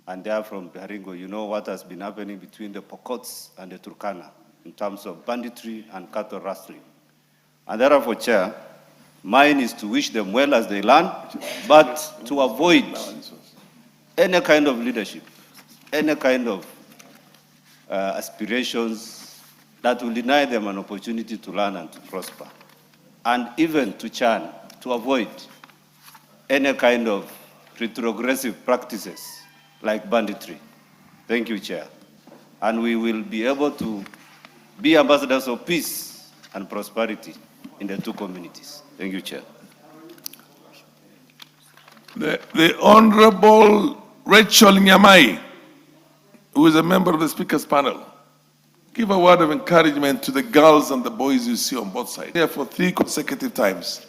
and they are from Baringo. You know what has been happening between the Pokots and the Turkana in terms of banditry and cattle rustling. And therefore, Chair, mine is to wish them well as they learn, but to avoid any kind of leadership, any kind of aspirations that will deny them an opportunity to learn and to prosper. And even to Chan, to avoid any kind of retrogressive practices like banditry. Thank you, Chair. And we will be able to be ambassadors of peace and prosperity in the two communities. Thank you, Chair. The Honorable Rachel Nyamai, who is a member of the speakers panel, give a word of encouragement to the girls and the boys you see on both sides. Here for 3 consecutive times.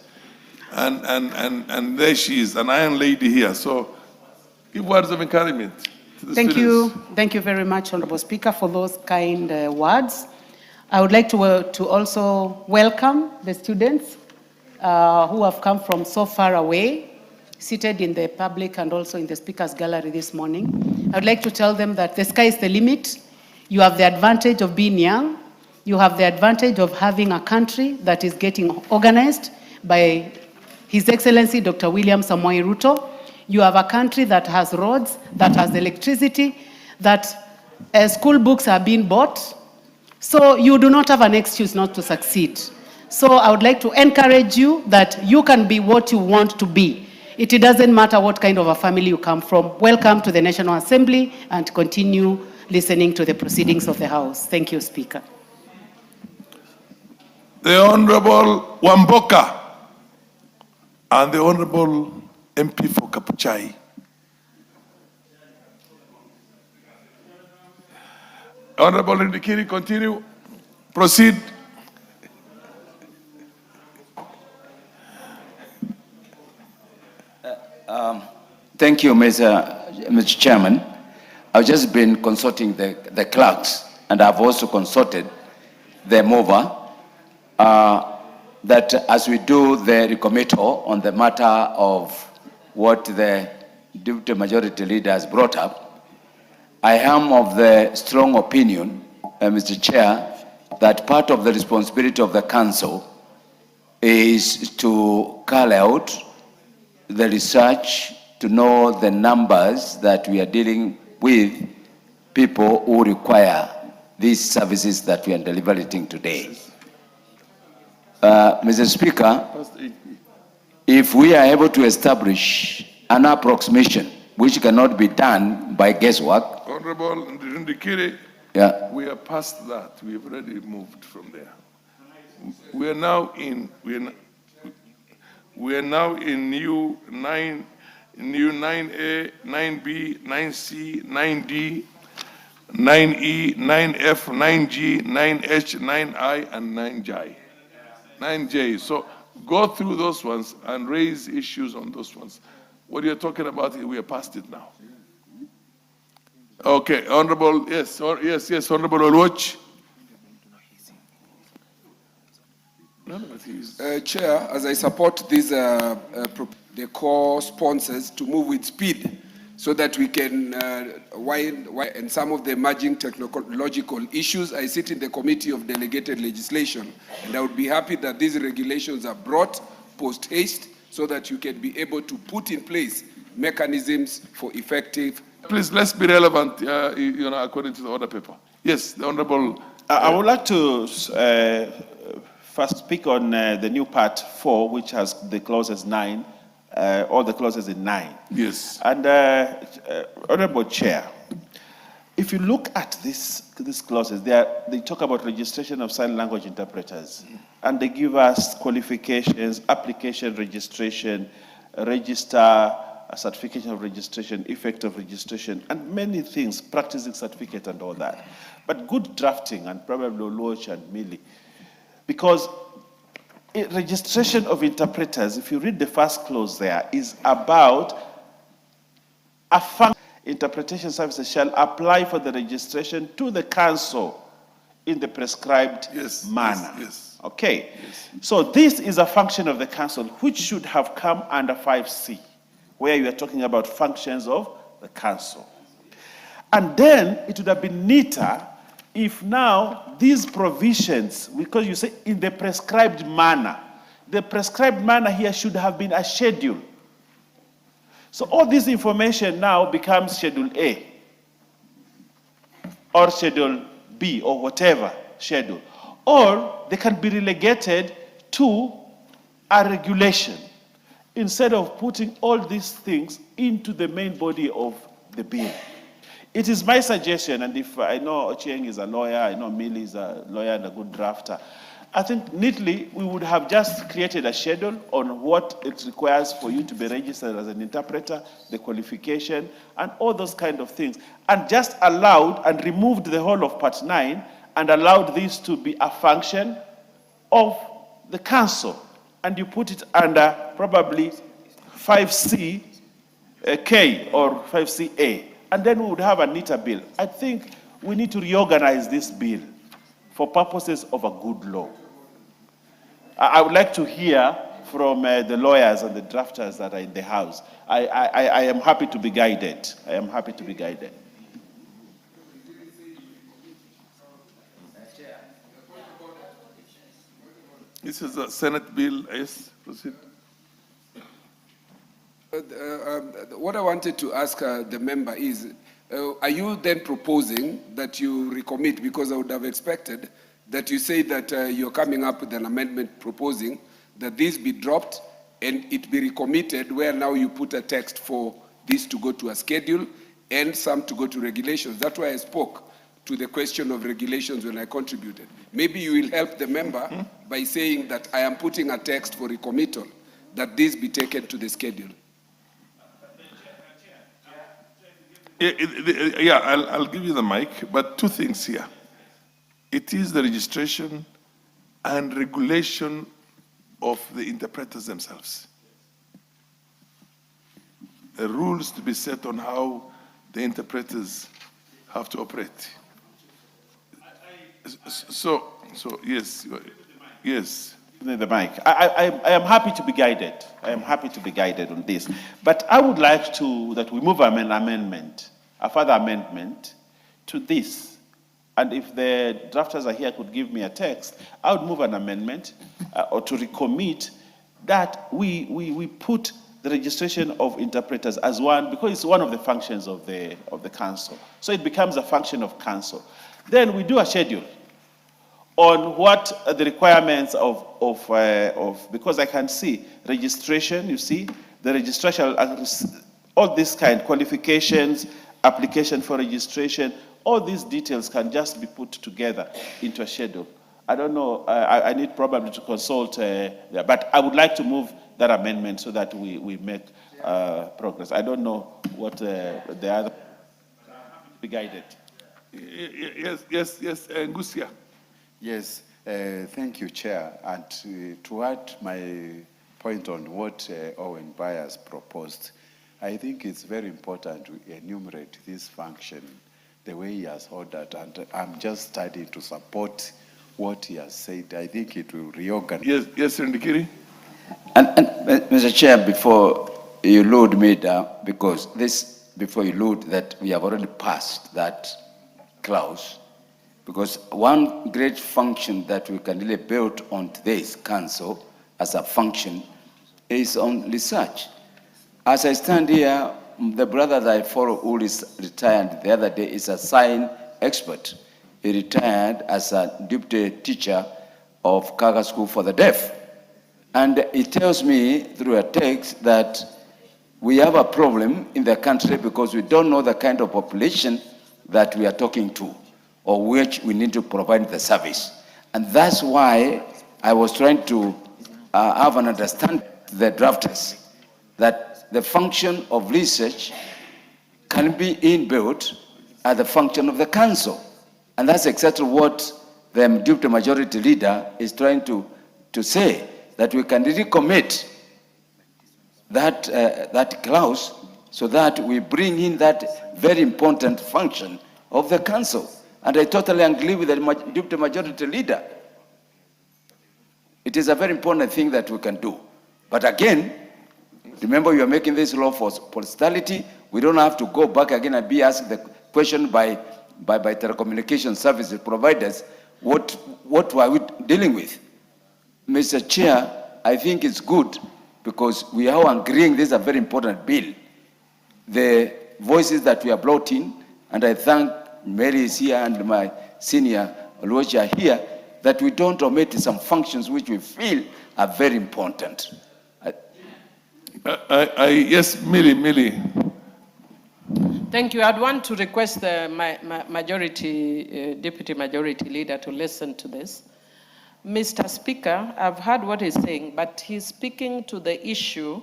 And there she is, an iron lady here. So give words of encouragement to the students. Thank you very much, Honorable Speaker, for those kind words. I would like to also welcome the students who have come from so far away, seated in the public and also in the speakers gallery this morning. I would like to tell them that the sky is the limit. You have the advantage of being young. You have the advantage of having a country that is getting organized by His Excellency Dr. William Samoei Ruto. You have a country that has roads, that has electricity, that school books are being bought. So you do not have an excuse not to succeed. So I would like to encourage you that you can be what you want to be. It doesn't matter what kind of a family you come from. Welcome to the National Assembly and continue listening to the proceedings of the House. Thank you, Speaker. The Honorable Wamboka and the Honorable MP for Kapuchai. Honorable Ndikiri, continue. Proceed. Thank you, Mr. Chairman. I've just been consulting the clerks, and I've also consulted the mover that as we do the recommittal on the matter of what the Deputy Majority Leader has brought up, I am of the strong opinion, Mr. Chair, that part of the responsibility of the Council is to call out the research to know the numbers that we are dealing with people who require these services that we are delivering today. Mr. Speaker, if we are able to establish an approximation which cannot be done by guesswork. Honorable Ndikiri, yeah. We are past that. We have already moved from there. We are now in new 9, new 9A, 9B, 9C, 9D, 9E, 9F, 9G, 9H, 9I, and 9J. 9J. So go through those ones and raise issues on those ones. What you're talking about, we are past it now. Okay, Honorable, yes, Honorable Olwach. Chair, as I support these the core sponsors to move with speed so that we can wind and some of the emerging technological issues. I sit in the Committee of Delegated Legislation, and I would be happy that these regulations are brought post-haste so that you can be able to put in place mechanisms for effective. Please, let's be relevant, according to the order paper. Yes, the Honorable. I would like to first speak on the new part 4, which has the clauses 9, all the clauses in 9. Yes. And Honorable Chair, if you look at these clauses, they talk about registration of sign language interpreters, and they give us qualifications, application registration, register, a certification of registration, effect of registration, and many things, practicing certificate and all that. But good drafting, and probably Oloch and Millie, because registration of interpreters, if you read the first clause there, is about a function. Interpretation services shall apply for the registration to the council in the prescribed manner. Yes. Okay. Yes. So this is a function of the council which should have come under 5C, where you are talking about functions of the council. And then it would have been neater if now these provisions, because you say in the prescribed manner, the prescribed manner here should have been a schedule. So all this information now becomes Schedule A or Schedule B or whatever schedule. Or they can be relegated to a regulation instead of putting all these things into the main body of the bill. It is my suggestion, and if I know Ochieng is a lawyer, I know Millie is a lawyer and a good drafter, I think neatly we would have just created a schedule on what it requires for you to be registered as an interpreter, the qualification, and all those kind of things, and just allowed and removed the whole of Part 9 and allowed this to be a function of the council. And you put it under probably 5C K or 5CA, and then we would have a neater bill. I think we need to reorganize this bill for purposes of a good law. I would like to hear from the lawyers and the drafters that are in the House. I am happy to be guided. I am happy to be guided. This is a Senate bill. Yes, proceed. What I wanted to ask the member is, are you then proposing that you recommit? Because I would have expected that you say that you're coming up with an amendment proposing that this be dropped and it be recommitted, where now you put a text for this to go to a schedule and some to go to regulations. That's why I spoke to the question of regulations when I contributed. Maybe you will help the member by saying that I am putting a text for recommittal, that this be taken to the schedule. Yeah, I'll give you the mic, but two things here. It is the registration and regulation of the interpreters themselves. The rules to be set on how the interpreters have to operate. So yes, yes. The mic. I am happy to be guided. I am happy to be guided on this. But I would like that we move an amendment, a further amendment to this. And if the drafters are here could give me a text, I would move an amendment or to recommit that we put the registration of interpreters as one, because it's one of the functions of the council. So it becomes a function of council. Then we do a schedule on what the requirements of because I can see registration, you see, the registration, all this kind, qualifications, application for registration, all these details can just be put together into a schedule. I don't know, I need probably to consult there, but I would like to move that amendment so that we make progress. I don't know what the other, be guided. Yes, Ngusia. Yes, thank you, Chair. And to add my point on what Owen Byers proposed, I think it's very important to enumerate this function the way he has ordered, and I'm just starting to support what he has said. I think it will reorganize. Yes, Ndikiri. And Mr. Chair, before you load me down, because before you load that, we have already passed that clause. Because one great function that we can really build on today's council as a function is on research. As I stand here, the brother that I follow who is retired the other day is a sign expert. He retired as a deputy teacher of Kaga School for the Deaf. And he tells me through a text that we have a problem in the country because we don't know the kind of population that we are talking to, or which we need to provide the service. And that's why I was trying to have an understanding the drafters that the function of research can be inbuilt as the function of the council. And that's exactly what the deputy majority leader is trying to say. that we can recommit that clause so that we bring in that very important function of the council. And I totally agree with the deputy majority leader. It is a very important thing that we can do. But again, remember, you are making this law for posterity. We don't have to go back again and be asked the question by telecommunication services providers, what are we dealing with? Mr. Chair, I think it's good because we are all agreeing this is a very important bill. The voices that we are brought in, and I thank Mary is here and my senior Oluochi are here, that we don't omit some functions which we feel are very important. Yes, Millie. Thank you. I'd want to request the deputy majority leader to listen to this. Mr. Speaker, I've heard what he's saying, but he's speaking to the issue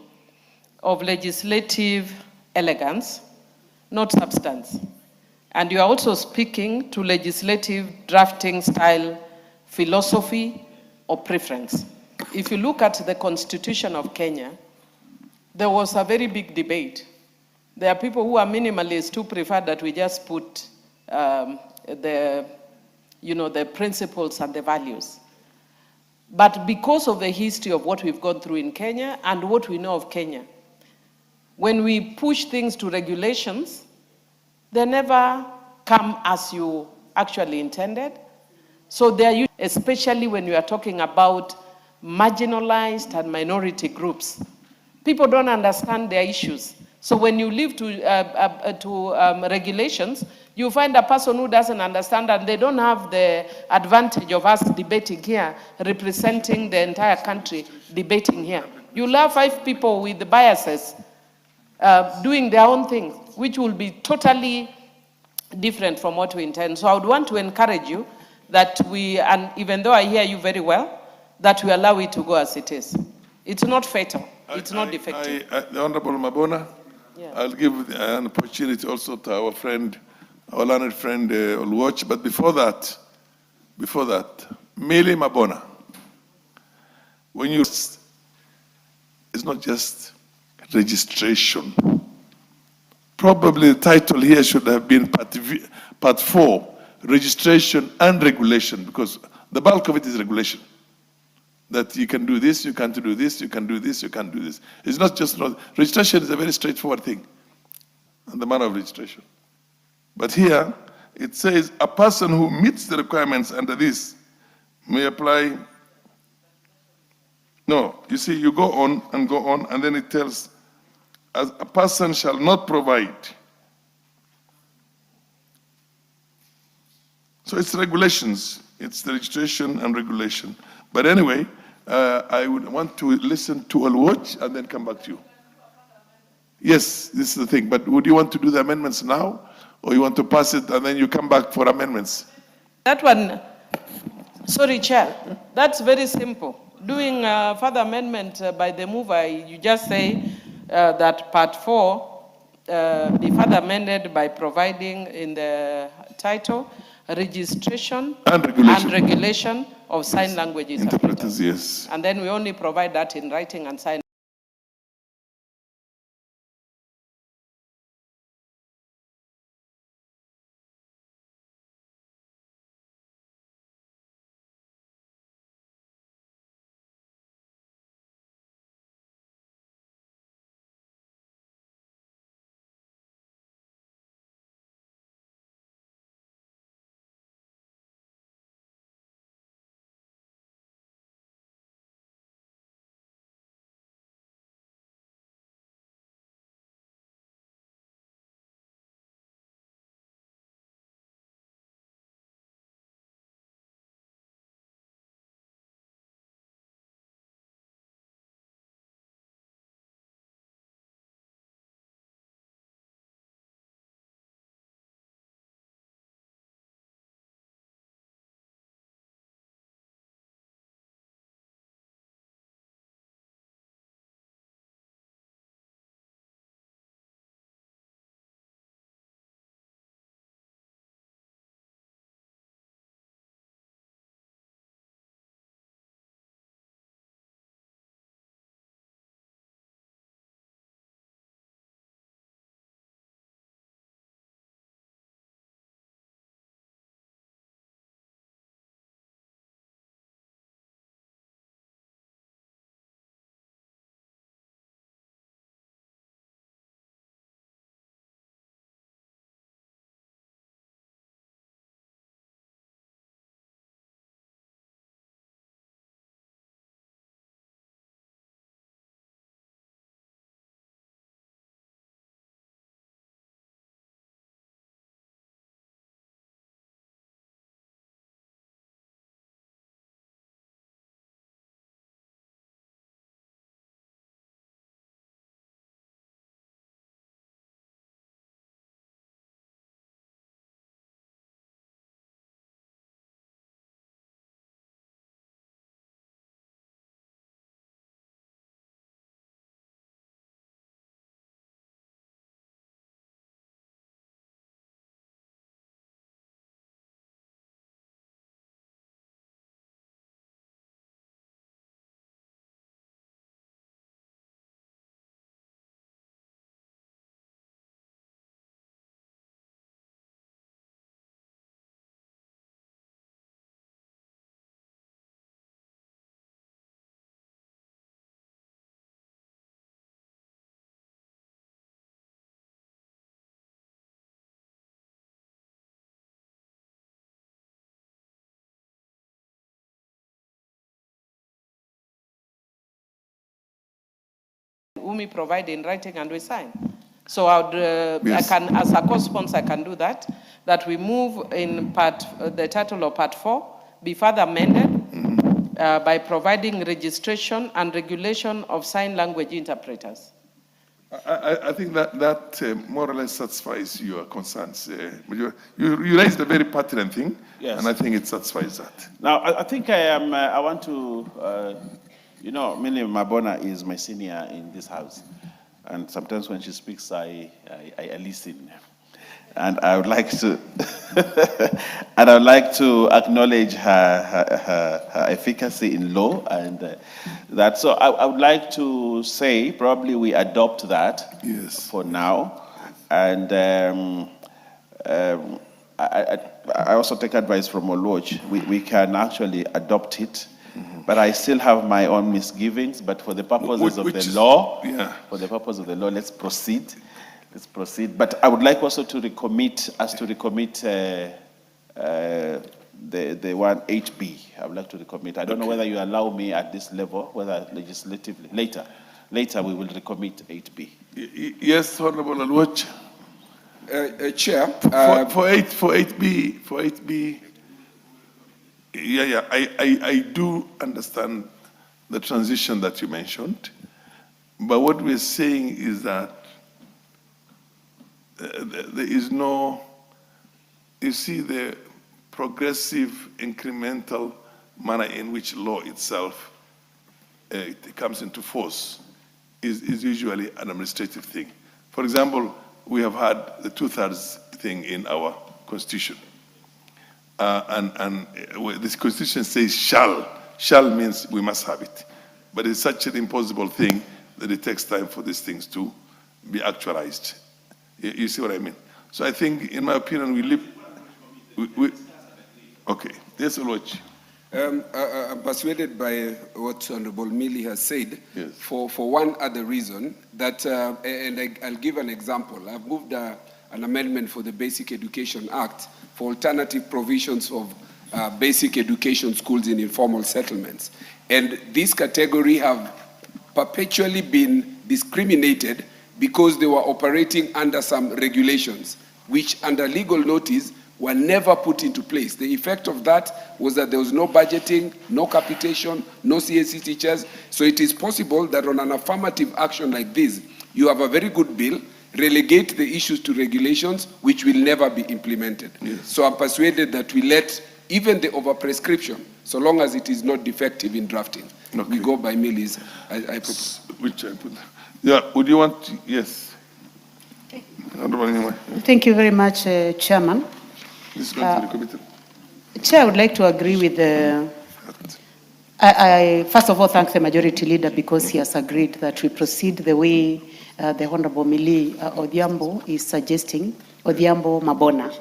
of legislative elegance, not substance. And you are also speaking to legislative drafting style, philosophy, or preference. If you look at the Constitution of Kenya, there was a very big debate. There are people who are minimalists who prefer that we just put the principles and the values. But because of the history of what we've gone through in Kenya and what we know of Kenya, when we push things to regulations, they never come as you actually intended. So they are, especially when you are talking about marginalized and minority groups. People don't understand their issues. So when you leave to regulations, you find a person who doesn't understand, and they don't have the advantage of us debating here, representing the entire country, debating here. You'll have 5 people with biases doing their own thing, which will be totally different from what we intend. So I would want to encourage you that and even though I hear you very well, that we allow it to go as it is. It's not fatal. It's not defective. The Honorable Mabona, Yeah. I'll give an opportunity also to our friend, our learned friend Oluochi. But before that, Mele Mabona, when you, it's not just registration. Probably the title here should have been part 4, registration and regulation, because the bulk of it is regulation. That you can do this, you can't do this, you can do this, you can't do this. It's not just, registration is a very straightforward thing, and the manner of registration. But here, it says a person who meets the requirements under this may apply. No, you see, you go on, and then it tells, as a person shall not provide. So it's regulations, it's the registration and regulation. But anyway, I would want to listen to Oluochi and then come back to you. Yes, this is the thing. But would you want to do the amendments now, or you want to pass it and then you come back for amendments? That one, sorry, Chair, that's very simple. Doing further amendment by the mover, you just say that part 4 be further amended by providing in the title registration and regulation of sign languages. Interpreters, yes. And then we only provide that in writing and sign. Umi provide in writing and we sign. So I would, Yes. I can, as a co-sponsor, I can do that. That we move in the title of part 4 be further amended by providing registration and regulation of sign language interpreters. I think that more or less satisfies your concerns. You raised a very pertinent thing, Yes. and I think it satisfies that. Now, I think I want to, Millie Mabona is my senior in this house. And sometimes when she speaks, I listen. And I would like to, and I would like to acknowledge her efficacy in law and that. So I would like to say probably we adopt that for now. And I also take advice from Oluoch. We can actually adopt it. But I still have my own misgivings. But for the purposes of the law, for the purpose of the law, let's proceed. Let's proceed. But I would like also to recommit the one 8B. I would like to recommit. I don't know whether you allow me at this level, whether legislatively. Later we will recommit 8B. Yes, Honorable Oluoch. Chair. For 8B, I do understand the transition that you mentioned, but what we're saying is that there is no, you see, the progressive, incremental manner in which law itself it comes into force is usually an administrative thing. For example, we have had the 2/3 thing in our constitution. And this constitution says shall. Shall means we must have it. But it's such an impossible thing that it takes time for these things to be actualized. You see what I mean? So I think, in my opinion, we live... Okay. Yes, Oluoch. I'm persuaded by what Honorable Millie has said, for one other reason, that, and I'll give an example. I've moved an amendment for the Basic Education Act for alternative provisions of basic education schools in informal settlements. And this category have perpetually been discriminated because they were operating under some regulations, which under legal notice were never put into place. The effect of that was that there was no budgeting, no capitation, no CAC teachers. So it is possible that on an affirmative action like this, you have a very good bill, relegate the issues to regulations, which will never be implemented. So I'm persuaded that we let even the overprescription, so long as it is not defective in drafting, we go by Millie's. I propose. Which I put. Yeah, would you want to, yes. Thank you very much, Chairman. This is going to be committed. Chair, I would like to agree with the... I first of all thank the majority leader because he has agreed that we proceed the way the Honorable Millie Odhiambo is suggesting, Odhiambo Mabona.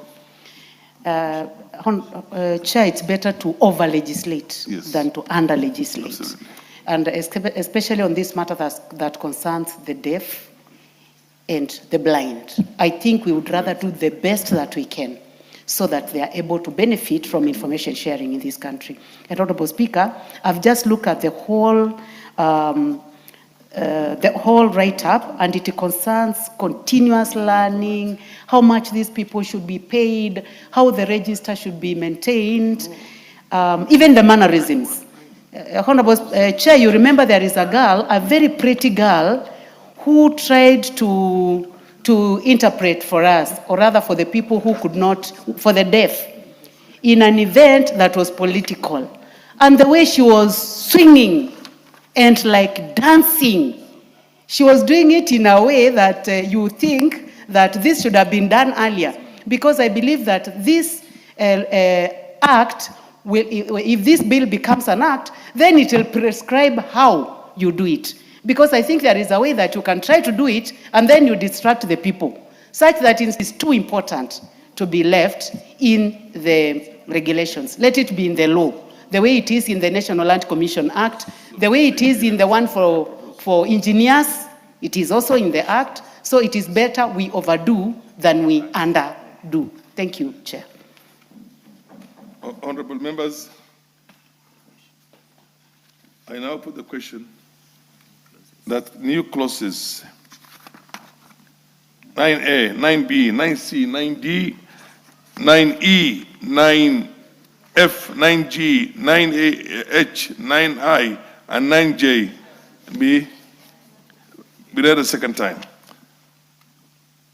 Chair, it's better to over-legislate than to under-legislate. Absolutely. And especially on this matter that concerns the deaf and the blind. I think we would rather do the best that we can so that they are able to benefit from information sharing in this country. And Honorable Speaker, I've just looked at the whole write-up, and it concerns continuous learning, how much these people should be paid, how the register should be maintained, even the mannerisms. Honorable Chair, you remember there is a girl, a very pretty girl, who tried to interpret for us, or rather for the people who could not, for the deaf, in an event that was political. And the way she was swinging and like dancing, she was doing it in a way that you think that this should have been done earlier. Because I believe that this act, if this bill becomes an act, then it will prescribe how you do it. Because I think there is a way that you can try to do it and then you distract the people, such that it is too important to be left in the regulations. Let it be in the law, the way it is in the National Land Commission Act, the way it is in the one for engineers, it is also in the act. So it is better we overdo than we underdo. Thank you, Chair. Honorable members, I now put the question that new clauses 9A, 9B, 9C, 9D, 9E, 9F, 9G, 9H, 9I, and 9J be read a second time.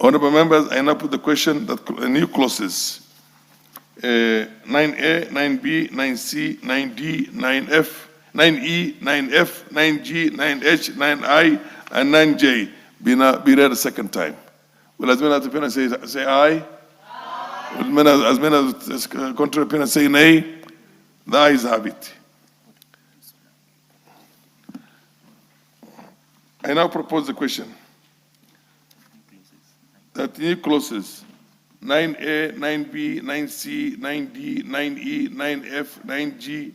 Honorable members, I now put the question that new clauses 9A, 9B, 9C, 9D, 9F, 9E, 9F, 9G, 9H, 9I, and 9J be read a second time. Will as many as the opinion say aye? Will as many as contrary opinion say nay? The ayes have it. I now propose the question that new clauses 9A, 9B, 9C, 9D, 9E, 9F, 9G,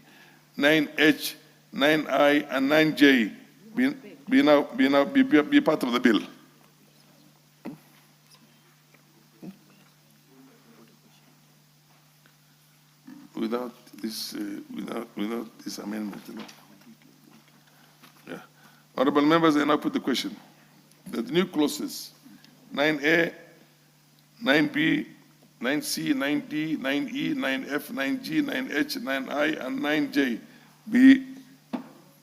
9H, 9I, and 9J be part of the bill. Without this amendment, yeah. Honorable members, I now put the question that the new clauses 9A, 9B, 9C, 9D, 9E, 9F, 9G, 9H, 9I, and 9J be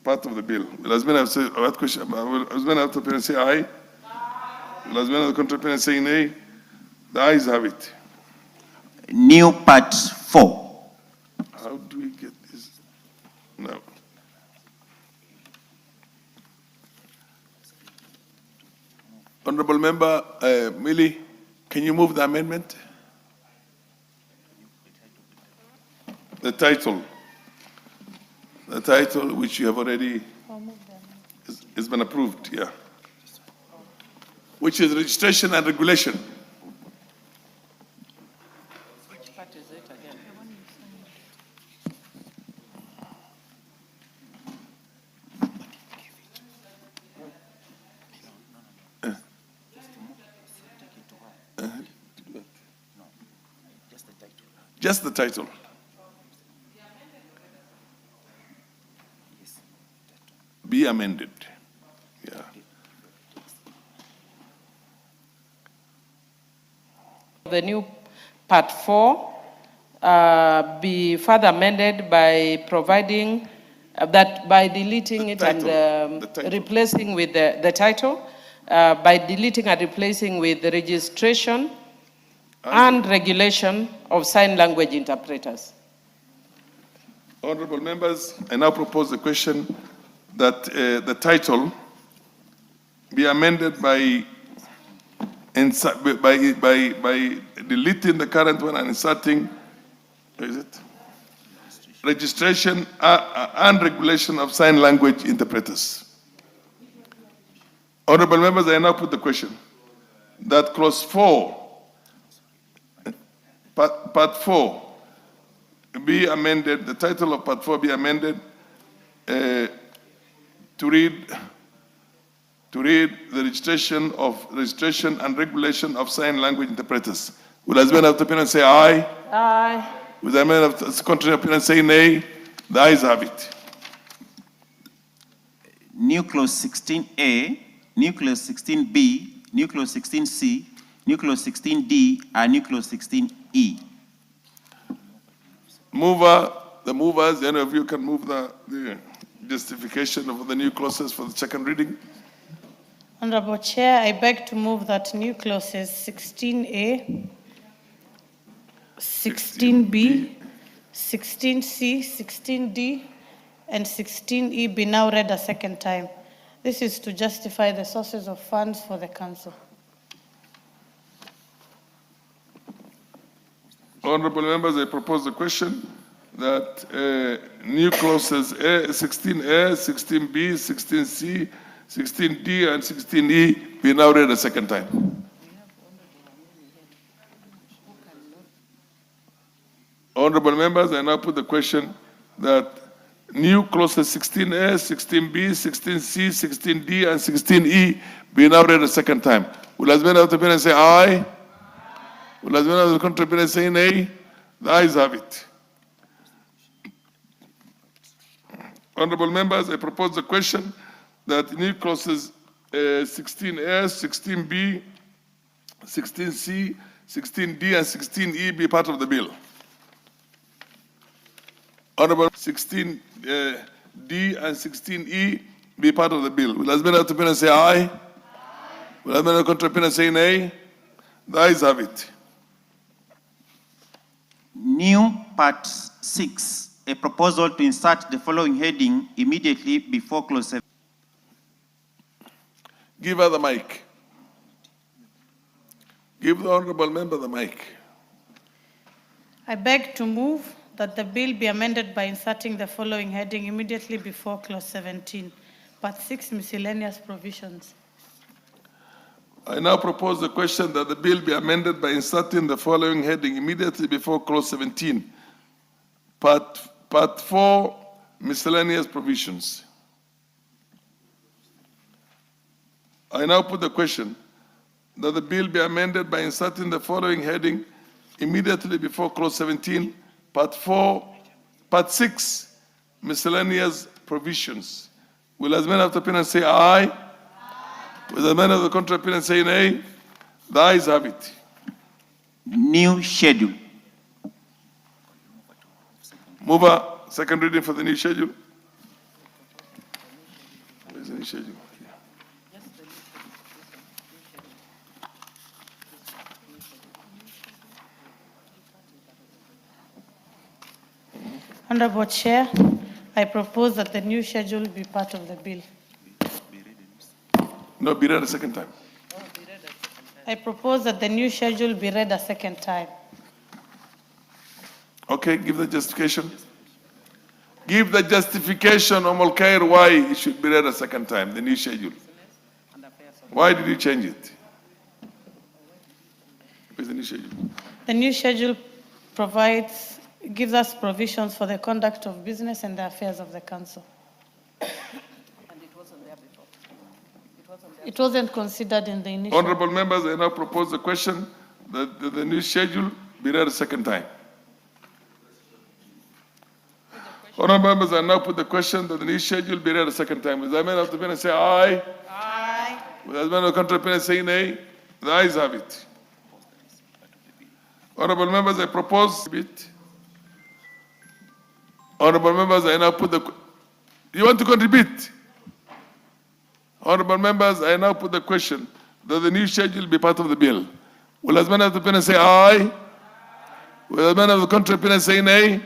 part of the bill. Will as many as say that question? Will as many as the parents say aye? Will as many as the contrary say nay? The ayes have it. New part 4. How do we get this? No. Honorable Member Millie, can you move the amendment? The title which you have already has been approved, yeah. Which is registration and regulation. Which part is it again? Just the title. Be amended. Yeah. The new part 4 be further amended by providing that by deleting it and replacing with the title, by deleting and replacing with the registration and regulation of sign language interpreters. Honorable members, I now propose the question that the title be amended by deleting the current one and inserting, what is it? Registration and regulation of sign language interpreters. Honorable members, I now put the question that clause 4, part 4, be amended, the title of part 4 be amended to read the registration and regulation of sign language interpreters. Will as many of the opinion say aye? Aye. Will as many of the contrary opinion say nay? The ayes have it. New clause 16A, new clause 16B, new clause 16C, new clause 16D, and new clause 16E. The movers, any of you can move the justification of the new clauses for the second reading. Honorable Chair, I beg to move that new clauses 16A, 16B, 16C, 16D, and 16E be now read a second time. This is to justify the sources of funds for the council. Honorable members, I propose the question that new clauses 16A, 16B, 16C, 16D, and 16E be now read a second time. Honorable members, I now put the question that new clauses 16A, 16B, 16C, 16D, and 16E be now read a second time. Will as many of the opinion say aye? Will as many of the contrary opinion say nay? The ayes have it. Honorable members, I propose the question that new clauses 16S, 16B, 16C, 16D, and 16E be part of the bill. Honorable 16D and 16E be part of the bill. Will as many opinions say aye? Will as many contrary opinions say nay? The ayes have it. New Part 6, a proposal to insert the following heading immediately before clause 7. Give her the mic. Give the honorable member the mic. I beg to move that the bill be amended by inserting the following heading immediately before clause 17, part 6, miscellaneous provisions. I now propose the question that the bill be amended by inserting the following heading immediately before clause 17, part 4, miscellaneous provisions. I now put the question that the bill be amended by inserting the following heading immediately before clause 17, part 6, miscellaneous provisions. Will as many of the opinion say aye? Will as many of the contrary opinion say nay? The ayes have it. New schedule. Mover, second reading for the new schedule. Where's the new schedule? Honorable Chair, I propose that the new schedule be part of the bill. No, be read a second time. I propose that the new schedule be read a second time. Okay, give the justification. Give the justification, Khair, why it should be read a second time, the new schedule. Why did you change it? Where's the new schedule? The new schedule gives us provisions for the conduct of business and the affairs of the council. It wasn't considered in the initial. Honorable members, I now propose the question that the new schedule be read a second time. Honorable members, I now put the question that the new schedule be read a second time. Is there any of the opinion say aye? Aye. Will there be any contrary opinion say nay? The ayes have it. Honorable members, I propose it. Honorable members, I now put the. You want to contribute? Honorable members, I now put the question that the new schedule be part of the bill. Will as many of the opinion say aye? Will as many of the contrary opinion say nay?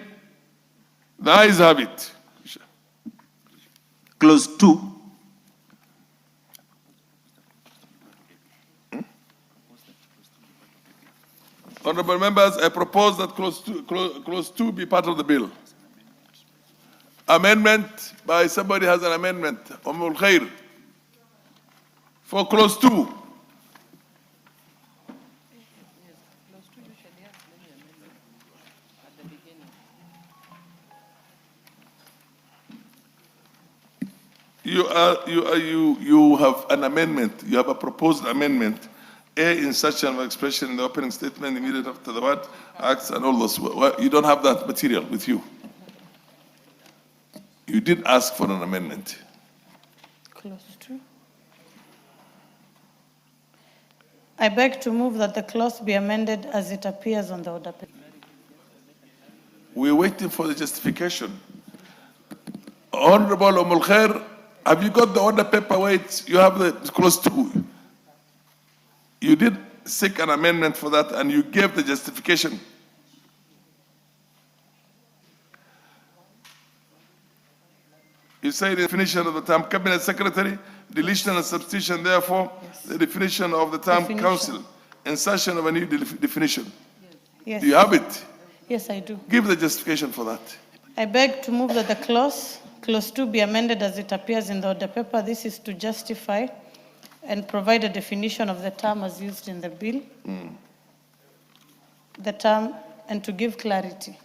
The ayes have it. Clause 2. Honorable members, I propose that clause 2 be part of the bill. Amendment by somebody has an amendment. Khair. For clause 2. You have an amendment. You have a proposed amendment. A insertion of expression in the opening statement immediately after the word acts and all those. You don't have that material with you. You did ask for an amendment. Clause 2. I beg to move that the clause be amended as it appears on the order paper. We're waiting for the justification. Honorable Khair, have you got the order paper? Wait, you have the clause 2. You did seek an amendment for that and you gave the justification. You say the definition of the term cabinet secretary, deletion and substitution, therefore, the definition of the term council, insertion of a new definition. Yes. Do you have it? Yes, I do. Give the justification for that. I beg to move that the clause 2 be amended as it appears in the order paper. This is to justify and provide a definition of the term as used in the bill. The term, and to give clarity.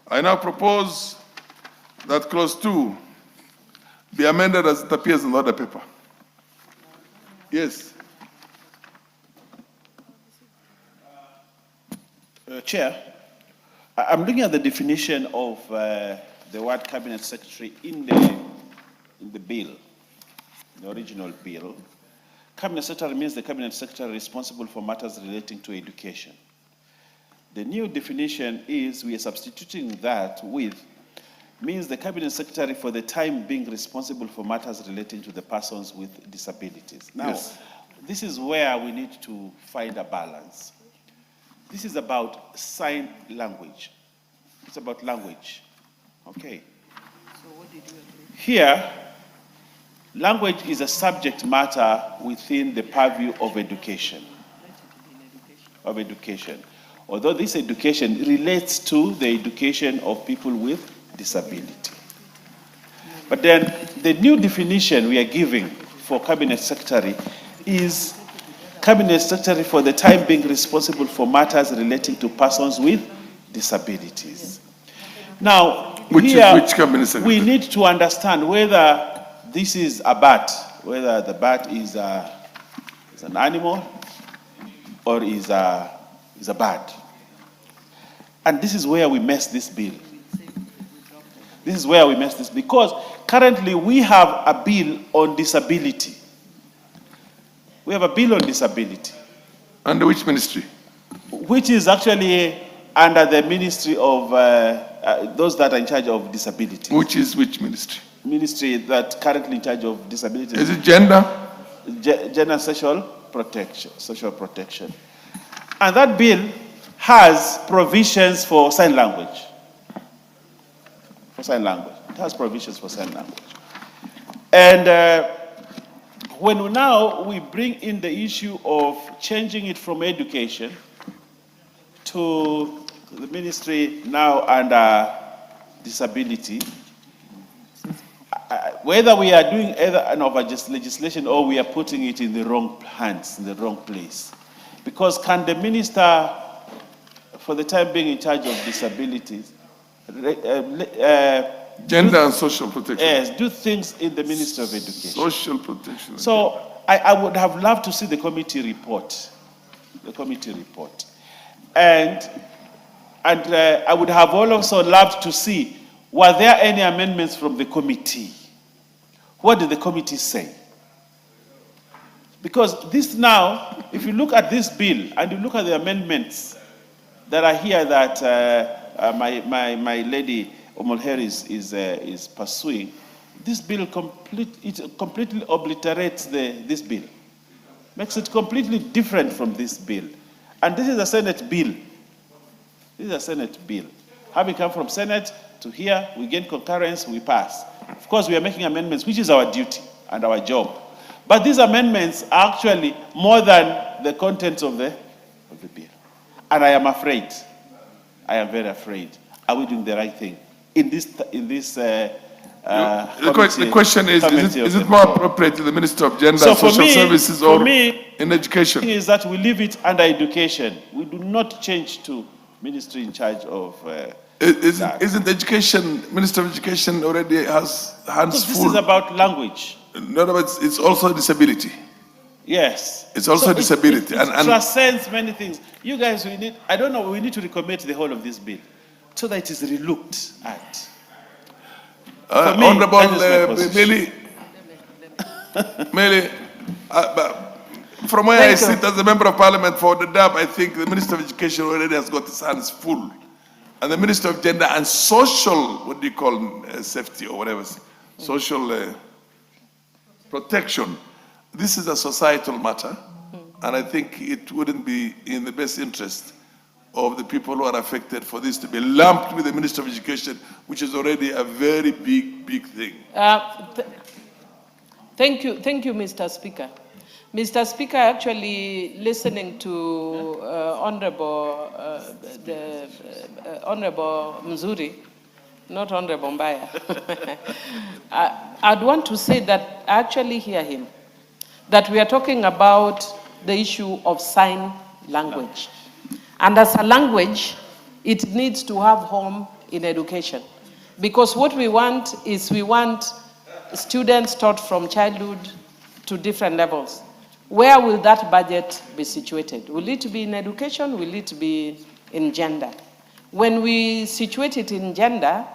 I now propose that clause 2 be amended as it appears in the order paper. Yes. Chair, I'm looking at the definition of the word cabinet secretary in the bill, the original bill. Cabinet secretary means the cabinet secretary responsible for matters relating to education. The new definition is we are substituting that with means the cabinet secretary for the time being responsible for matters relating to the persons with disabilities. Now, Yes. this is where we need to find a balance. This is about sign language. It's about language. Okay. So what did you agree? Here, language is a subject matter within the purview of education. Of education. Although this education relates to the education of people with disability. But then the new definition we are giving for cabinet secretary is cabinet secretary for the time being responsible for matters relating to persons with disabilities. Now, Which cabinet secretary? we need to understand whether this is a bat, whether the bat is an animal or is a bird. And this is where we mess this bill. This is where we mess this, because currently we have a bill on disability. We have a bill on disability. Under which ministry? Which is actually under the ministry of those that are in charge of disability. Which is which ministry? Ministry that currently in charge of disability. Is it gender? Gender social protection. And that bill has provisions for sign language. For sign language. It has provisions for sign language. And when now we bring in the issue of changing it from education to the ministry now under disability, whether we are doing either an legislation or we are putting it in the wrong hands, in the wrong place. Because can the minister, for the time being in charge of disabilities, Gender and social protection. Yes, do things in the Ministry of Education. Social protection. So I would have loved to see the committee report. The committee report. And I would have also loved to see, were there any amendments from the committee? What did the committee say? Because this now, if you look at this bill and you look at the amendments that are here that my lady Omolher is pursuing, this bill completely obliterates this bill, makes it completely different from this bill. And this is a Senate bill. This is a Senate bill. Having come from Senate to here, we gain concurrence, we pass. Of course, we are making amendments, which is our duty and our job. But these amendments are actually more than the contents of the bill. And I am afraid, I am very afraid, are we doing the right thing? In this the question is it more appropriate to the Minister of Gender and Social Services or in education? The thing is that we leave it under education. We do not change to ministry in charge of Isn't education, Minister of Education already has hands full? This is about language. No, but it's also disability. Yes. It's also disability. It transcends many things. You guys, we need to recommit the whole of this bill so that it is relooked at. Honorable Mele, from where I sit as a member of parliament for the DAB, I think the Minister of Education already has got his hands full. And the Minister of Gender and Social, what do you call safety or whatever, social protection. This is a societal matter, and I think it wouldn't be in the best interest of the people who are affected for this to be lumped with the Minister of Education, which is already a very big thing. Thank you, Mr. Speaker. Mr. Speaker, actually listening to Honorable Mzuri, not Honorable Mbaya, I'd want to say that I actually hear him, that we are talking about the issue of sign language. And as a language, it needs to have home in education. Because what we want is we want students taught from childhood to different levels. Where will that budget be situated? Will it be in education? Will it be in gender? When we situate it in gender,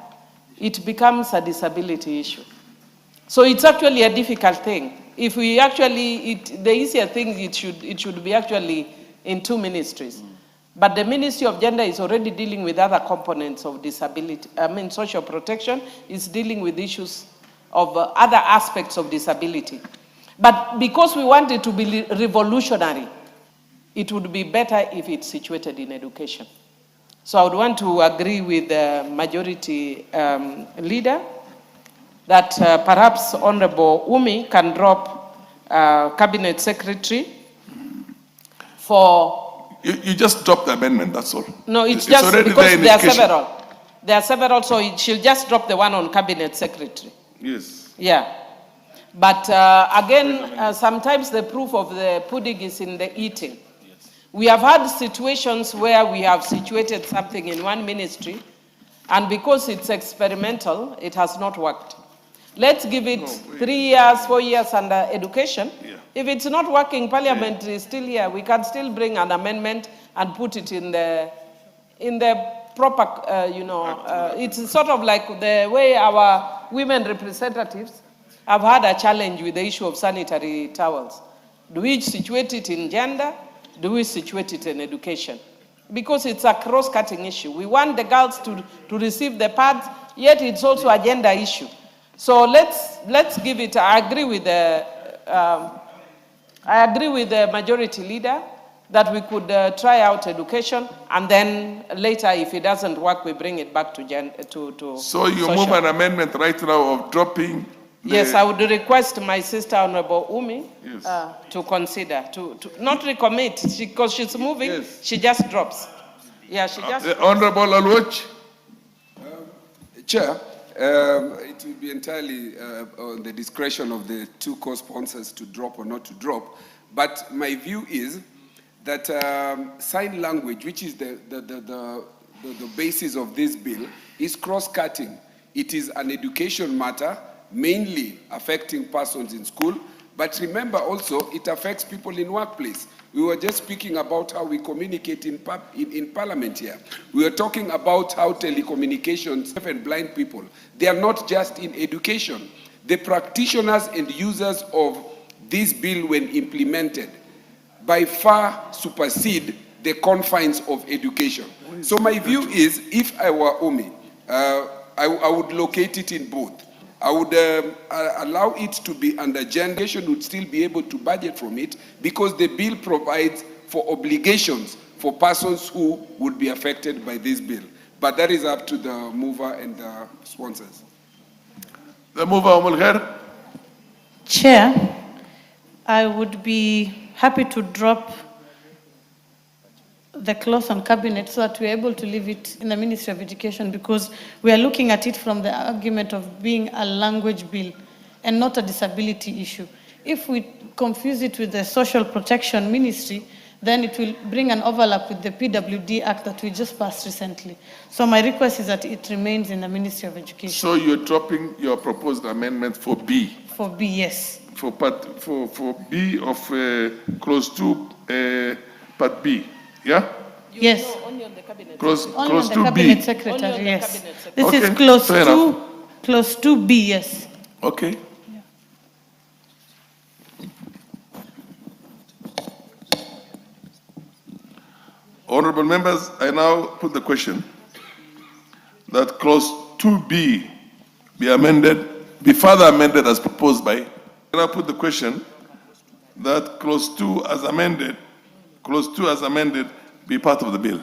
it becomes a disability issue. So it's actually a difficult thing. If we actually, the easier thing, it should be actually in two ministries. But the Ministry of Gender is already dealing with other components of disability. Social protection is dealing with issues of other aspects of disability. But because we want it to be revolutionary, it would be better if it's situated in education. So I would want to agree with the majority leader that perhaps Honorable Umi can drop Cabinet Secretary for... You just drop the amendment, that's all. No, it's just because there are several. There are several, so she'll just drop the one on Cabinet Secretary. Yes. Yeah. But again, sometimes the proof of the pudding is in the eating. Yes. We have had situations where we have situated something in one ministry, and because it's experimental, it has not worked. Let's give it 3 years, 4 years under education. Yeah. If it's not working, Parliament is still here. We can still bring an amendment and put it in the proper, it's sort of like the way our women representatives have had a challenge with the issue of sanitary towels. Do we situate it in gender? Do we situate it in education? Because it's a cross-cutting issue. We want the girls to receive the pads, yet it's also a gender issue. So let's give it. I agree with the majority leader that we could try out education, and then later, if it doesn't work, we bring it back to So you social. Move an amendment right now of dropping. Yes, I would request my sister Honorable Umi to consider to not recommit because she's moving. Yes. She just drops. Yeah, she just. Honorable Alwach. Chair. It will be entirely on the discretion of the two co-sponsors to drop or not to drop. But my view is that sign language, which is the basis of this bill, is cross-cutting. It is an education matter, mainly affecting persons in school. But remember also, it affects people in workplace. We were just speaking about how we communicate in Parliament here. We were talking about how telecommunications, deaf and blind people, they are not just in education. The practitioners and users of this bill, when implemented, by far supersede the confines of education. So my view is, if I were Umi, I would locate it in both. I would allow it to be under gender. Education would still be able to budget from it because the bill provides for obligations for persons who would be affected by this bill. But that is up to the mover and the sponsors. The mover, Omulher. Chair, I would be happy to drop the clause on cabinet so that we're able to leave it in the Ministry of Education, because we are looking at it from the argument of being a language bill and not a disability issue. If we confuse it with the Social Protection Ministry, then it will bring an overlap with the PWD Act that we just passed recently. So my request is that it remains in the Ministry of Education. So you're dropping your proposed amendment for B? For B, yes. For B of clause 2, part B, yeah? Yes. No, only on the cabinet. Clause only on the 2B. cabinet secretary, yes. This is clause 2, clause 2B, yes. Okay. Honorable members, I now put the question that clause 2B be further amended as proposed by. I now put the question that clause 2 as amended, be part of the bill.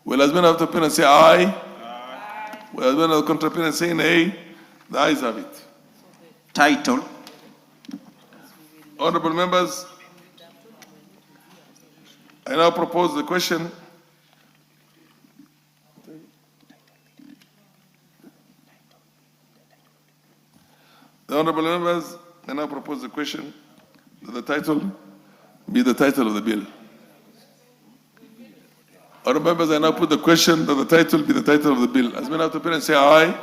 Will as many of the opponents say aye? Aye. Will as many of the contrapponents say nay? The ayes have it. Title. Honorable members, I now propose the question the honorable members, I now propose the question that the title be the title of the bill. Honorable members, I now put the question that the title be the title of the bill. As many of the parents say aye.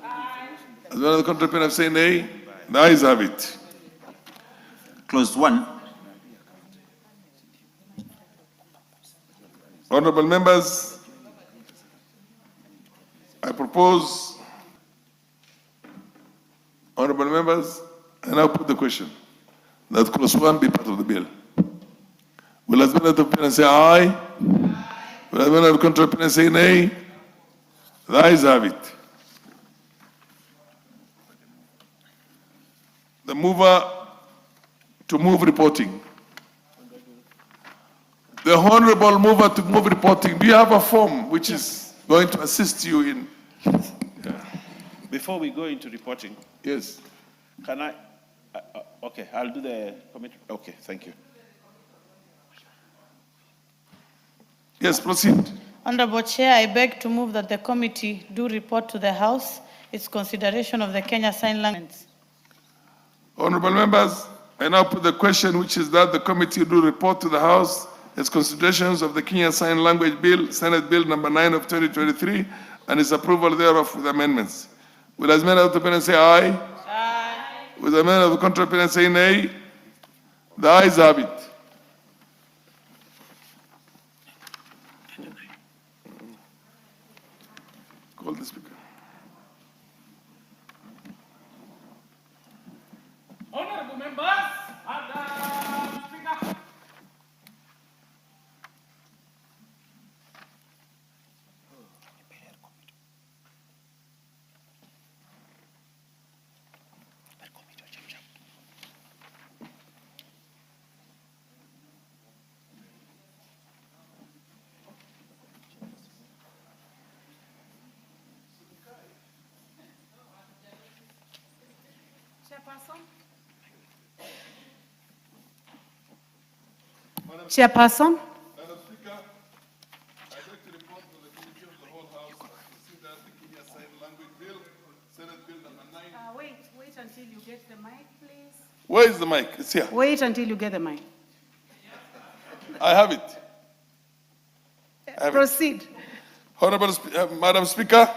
Aye. As many of the contrary say nay. The ayes have it. Clause 1. Honorable members, I propose Honorable members, I now put the question that clause 1 be part of the bill. Will as many of the opponents say aye? Will as many of the contrary opponents say nay? The ayes have it. The mover to move reporting. The honorable mover to move reporting. Do you have a form which is going to assist you in? Before we go into reporting, Yes. can I? Okay, I'll do the committee. Okay, thank you. Yes, proceed. Honorable Chair, I beg to move that the committee do report to the House its consideration of the Kenya Sign Language. Honorable members, I now put the question, which is that the committee do report to the House its considerations of the Kenya Sign Language Bill, Senate Bill number 9 of 2023, and its approval thereof with amendments. Will as many of the opponents say aye? Aye. Will as many of the contrary opponents say nay? The ayes have it. Call the speaker. Honorable members, Madam Speaker. Chairperson. Madam Speaker, I beg to report to the committee of the whole House to consider the Kenya Sign Language Bill, Senate Bill number 9. Wait until you get the mic, please. Where is the mic? It's here. Wait until you get the mic. I have it. Proceed. Honorable Madam Speaker,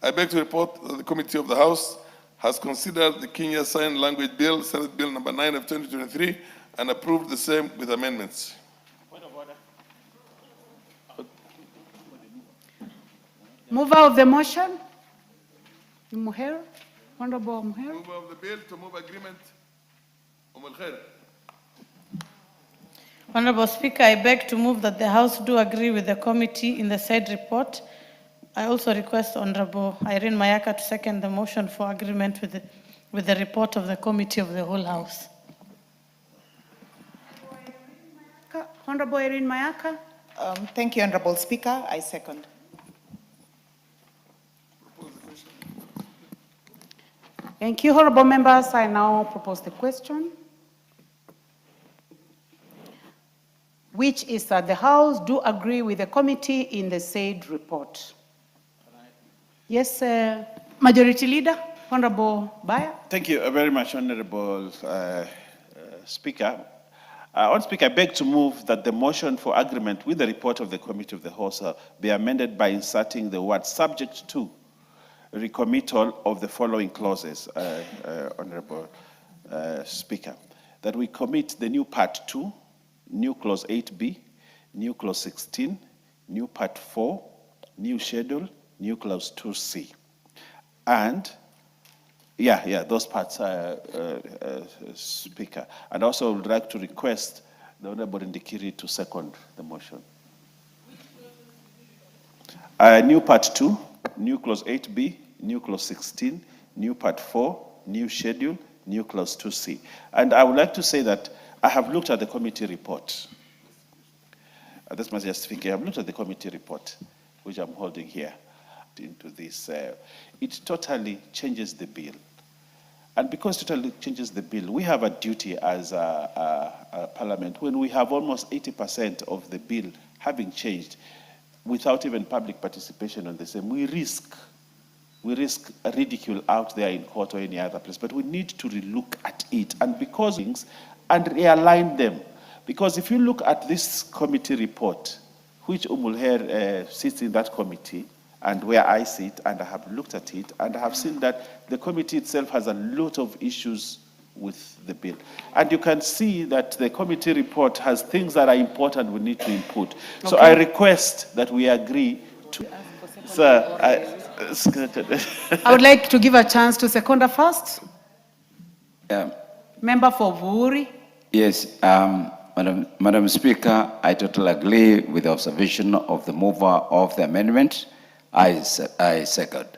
I beg to report that the committee of the House has considered the Kenya Sign Language Bill, Senate Bill number 9 of 2023, and approved the same with amendments. Point of order. Mover of the motion, Muher, Honorable Muher. Mover of the bill to move agreement. Al Khair. Honorable Speaker, I beg to move that the House do agree with the committee in the said report. I also request Honorable Irene Mayaka to second the motion for agreement with the report of the committee of the whole House. Honorable Irene Mayaka. Thank you, Honorable Speaker. I second. Thank you, honorable members. I now propose the question, which is that the House do agree with the committee in the said report. Yes, Majority Leader, Honorable Baya. Thank you very much, Honorable Speaker. Honorable Speaker, I beg to move that the motion for agreement with the report of the Committee of the House be amended by inserting the word subject to recommittal of the following clauses, Honorable Speaker. That we commit the new Part 2, new Clause 8B, new Clause 16, new Part 4, new Schedule, new Clause 2C. And those parts, Speaker. And also would like to request the Honorable Ndikiri to second the motion. New Part 2, new Clause 8B, new Clause 16, new Part 4, new Schedule, new Clause 2C. And I would like to say that I have looked at the committee report. That's my justification. I have looked at the committee report, which I'm holding here into this. It totally changes the bill. And because it totally changes the bill, we have a duty as a parliament, when we have almost 80% of the bill having changed without even public participation on the same, we risk a ridicule out there in court or any other place. But we need to relook at it and realign them. Because if you look at this committee report, which Umulher sits in that committee, and where I sit, and I have looked at it, and I have seen that the committee itself has a lot of issues with the bill. And you can see that the committee report has things that are important we need to input. So I request that we agree to... Sir, I would like to give a chance to seconder first. Yeah. Member for Vuri. Yes, Madam Speaker, I totally agree with the observation of the mover of the amendment. I second.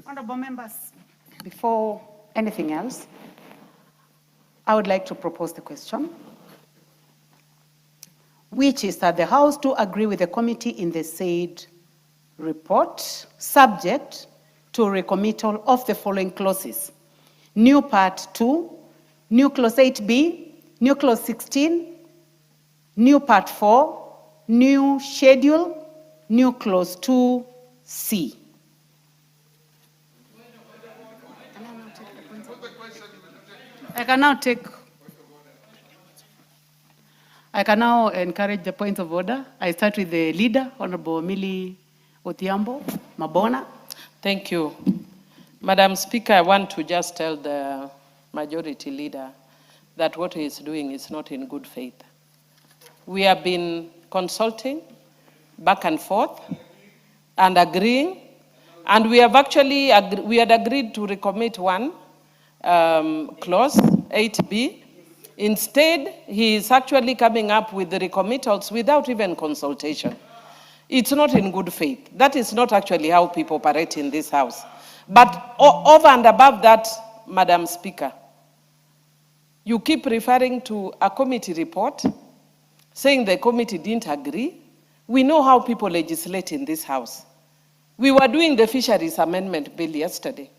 Honorable members, before anything else, I would like to propose the question, which is that the House do agree with the committee in the said report, subject to recommittal of the following clauses. New Part 2, new Clause 8B, new Clause 16, new Part 4, new Schedule, new Clause 2C. I can now encourage the points of order. I start with the leader, Honorable Millie Otiambo Mabona. Thank you. Madam Speaker, I want to just tell the majority leader that what he is doing is not in good faith. We have been consulting back and forth and agreeing, and we have actually we had agreed to recommit one clause 8B. Instead, he is actually coming up with the recommittals without even consultation. It's not in good faith. That is not actually how people operate in this House. But over and above that, Madam Speaker, you keep referring to a committee report, saying the committee didn't agree. We know how people legislate in this House. We were doing the Fisheries Amendment Bill yesterday.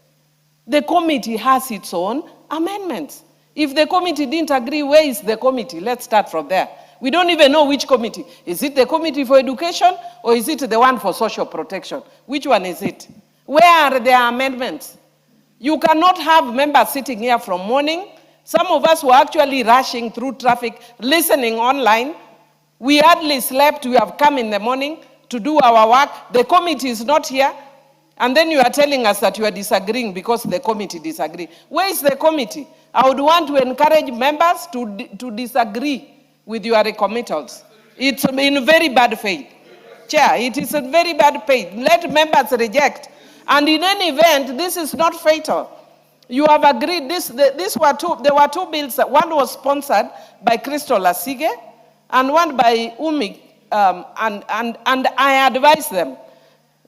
The committee has its own amendments. If the committee didn't agree, where is the committee? Let's start from there. We don't even know which committee. Is it the committee for education or is it the one for social protection? Which one is it? Where are the amendments? You cannot have members sitting here from morning. Some of us were actually rushing through traffic, listening online. We hardly slept. We have come in the morning to do our work. The committee is not here. And then you are telling us that you are disagreeing because the committee disagrees. Where is the committee? I would want to encourage members to disagree with your recommittals. It's in very bad faith. Chair, it is in very bad faith. Let members reject. And in any event, this is not fatal. You have agreed, there were two bills. One was sponsored by Crystal Asige and one by Umi. And I advised them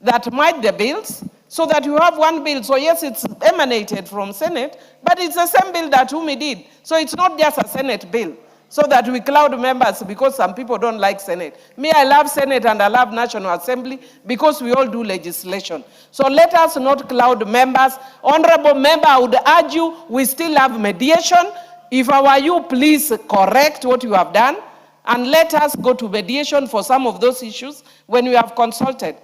that merge the bills so that you have one bill. So yes, it's emanated from Senate, but it's the same bill that Umi did. So it's not just a Senate bill, so that we cloud members because some people don't like Senate. Me, I love Senate and I love National Assembly because we all do legislation. So let us not cloud members. Honorable member, I would urge you, we still have mediation. If I were you, please correct what you have done and let us go to mediation for some of those issues when we have consulted.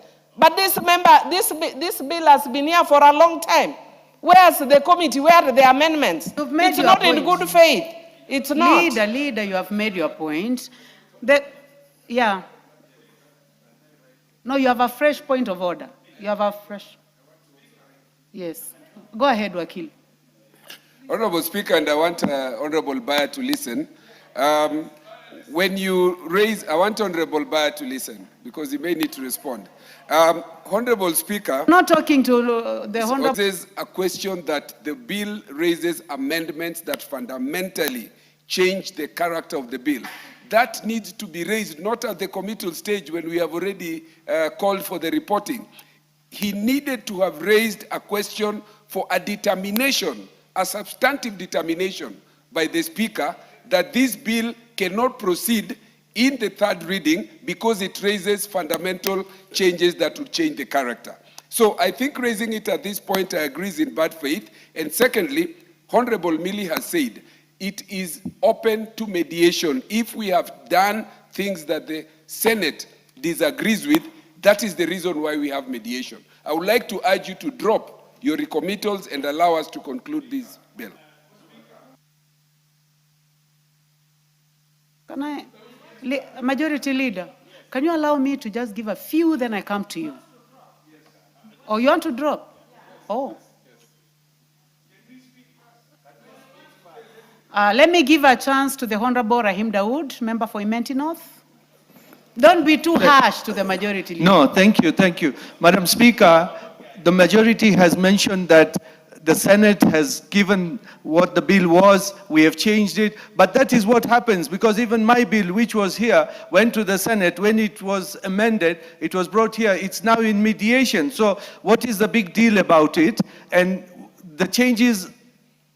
But this bill has been here for a long time. Where's the committee? Where are the amendments? It's not in good faith. It's not. Leader, you have made your point. Yeah. No, you have a fresh point of order. You have a fresh. Yes. Go ahead, Wakil. Honorable Speaker, and I want Honorable Bayer to listen. When you raise, I want Honorable Bayer to listen because he may need to respond. Honorable Speaker, not talking to the Honorable. This is a question that the bill raises amendments that fundamentally change the character of the bill. That needs to be raised not at the committal stage when we have already called for the reporting. He needed to have raised a question for a determination, a substantive determination by the Speaker that this bill cannot proceed in the third reading because it raises fundamental changes that would change the character. So I think raising it at this point, I agree, is in bad faith. And secondly, Honorable Millie has said, it is open to mediation. If we have done things that the Senate disagrees with, that is the reason why we have mediation. I would like to urge you to drop your recommittals and allow us to conclude this bill. Can I, Majority Leader, can you allow me to just give a few, then I come to you? Or you want to drop? Oh. Let me give a chance to the Honorable Rahim Dawood, member for Imenti North. Don't be too harsh to the Majority Leader. No, thank you, thank you. Madam Speaker, the majority has mentioned that the Senate has given what the bill was, we have changed it, but that is what happens, because even my bill, which was here, went to the Senate. When it was amended, it was brought here. It's now in mediation. So what is the big deal about it? And the changes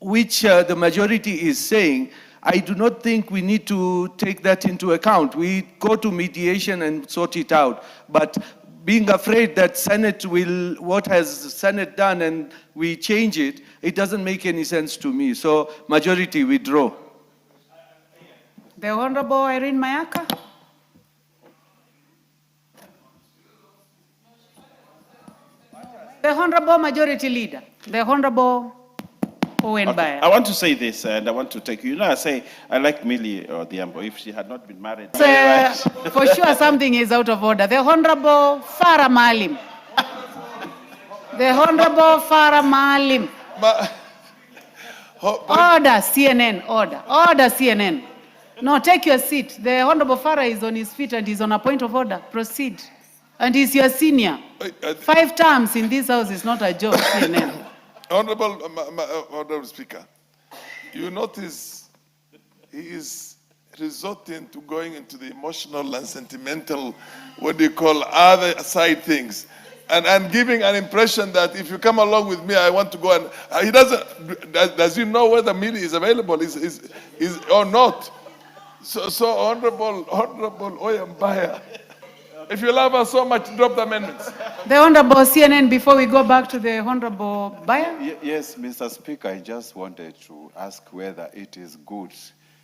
which the majority is saying, I do not think we need to take that into account. We go to mediation and sort it out. But being afraid that Senate will, what has Senate done and we change it, it doesn't make any sense to me. So majority withdraw. The Honorable Irene Mayaka. The Honorable Majority Leader. The Honorable Owen Bayer. I want to say this, and I want to take you. I say I like Millie or Diambo if she had not been married. For sure, something is out of order. The Honorable Farah Malim. The Honorable Farah Malim. Order, CNN, order. Order, CNN. No, take your seat. The Honorable Farah is on his feet and he's on a point of order. Proceed. And he's your senior. 5 terms in this house is not a joke, CNN. Honorable Speaker, you notice he is resorting to going into the emotional and sentimental, what do you call, other side things, and giving an impression that if you come along with me, I want to go and, he doesn't, does he know whether Millie is available is or not? So Honorable Oyambaya, if you love us so much, drop the amendments. The Honorable CNN, before we go back to the Honorable Bayer. Yes, Mr. Speaker, I just wanted to ask whether it is good.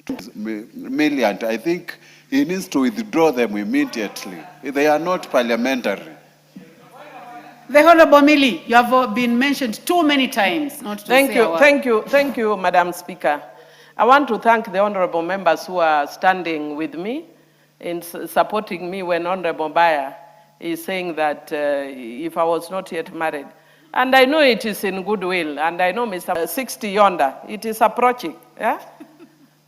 Milliant, I think he needs to withdraw them immediately. They are not parliamentary. The Honorable Millie, you have been mentioned too many times. Not to Thank say you, a word. thank you, Madam Speaker. I want to thank the honorable members who are standing with me in supporting me when Honorable Bayer is saying that if I was not yet married. And I know it is in goodwill, and I know Mr. 60 yonder, it is approaching. Yeah?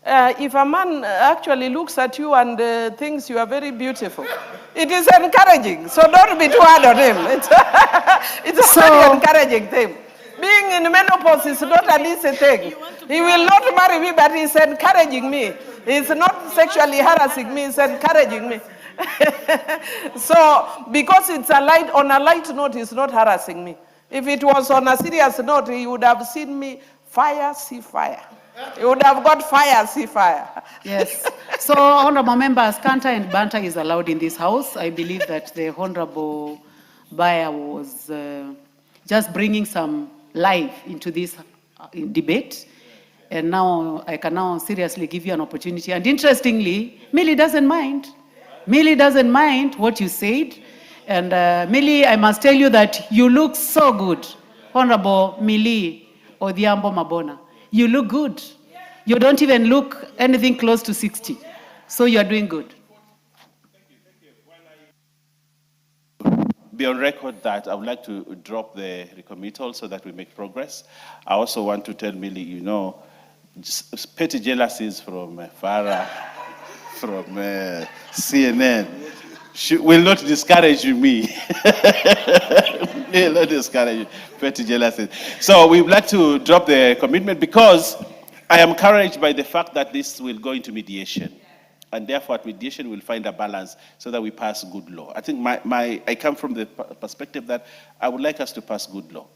If a man actually looks at you and thinks you are very beautiful, it is encouraging. So don't be too hard on him. It's a very encouraging thing. Being in menopause is not an easy thing. He will not marry me, but he's encouraging me. He's not sexually harassing me, he's encouraging me. So, because it's on a light note, he's not harassing me. If it was on a serious note, he would have seen me fire, see fire. He would have got fire, see fire. Yes. So, honorable members, canter and banter is allowed in this house. I believe that the Honorable Bayer was just bringing some life into this debate. And now I can now seriously give you an opportunity. And interestingly, Millie doesn't mind. Millie doesn't mind what you said. And Millie, I must tell you that you look so good. Honorable Millie Odhiambo Mabona. You look good. You don't even look anything close to 60. So you're doing good. Be on record that I would like to drop the recommittal so that we make progress. I also want to tell Millie, you know, petty jealousies from Farah, from CNN, will not discourage me. Will not discourage you. Petty jealousies. So we would like to drop the commitment because I am encouraged by the fact that this will go into mediation. And therefore, at mediation, we'll find a balance so that we pass good law. I think I come from the perspective that I would like us to pass good law.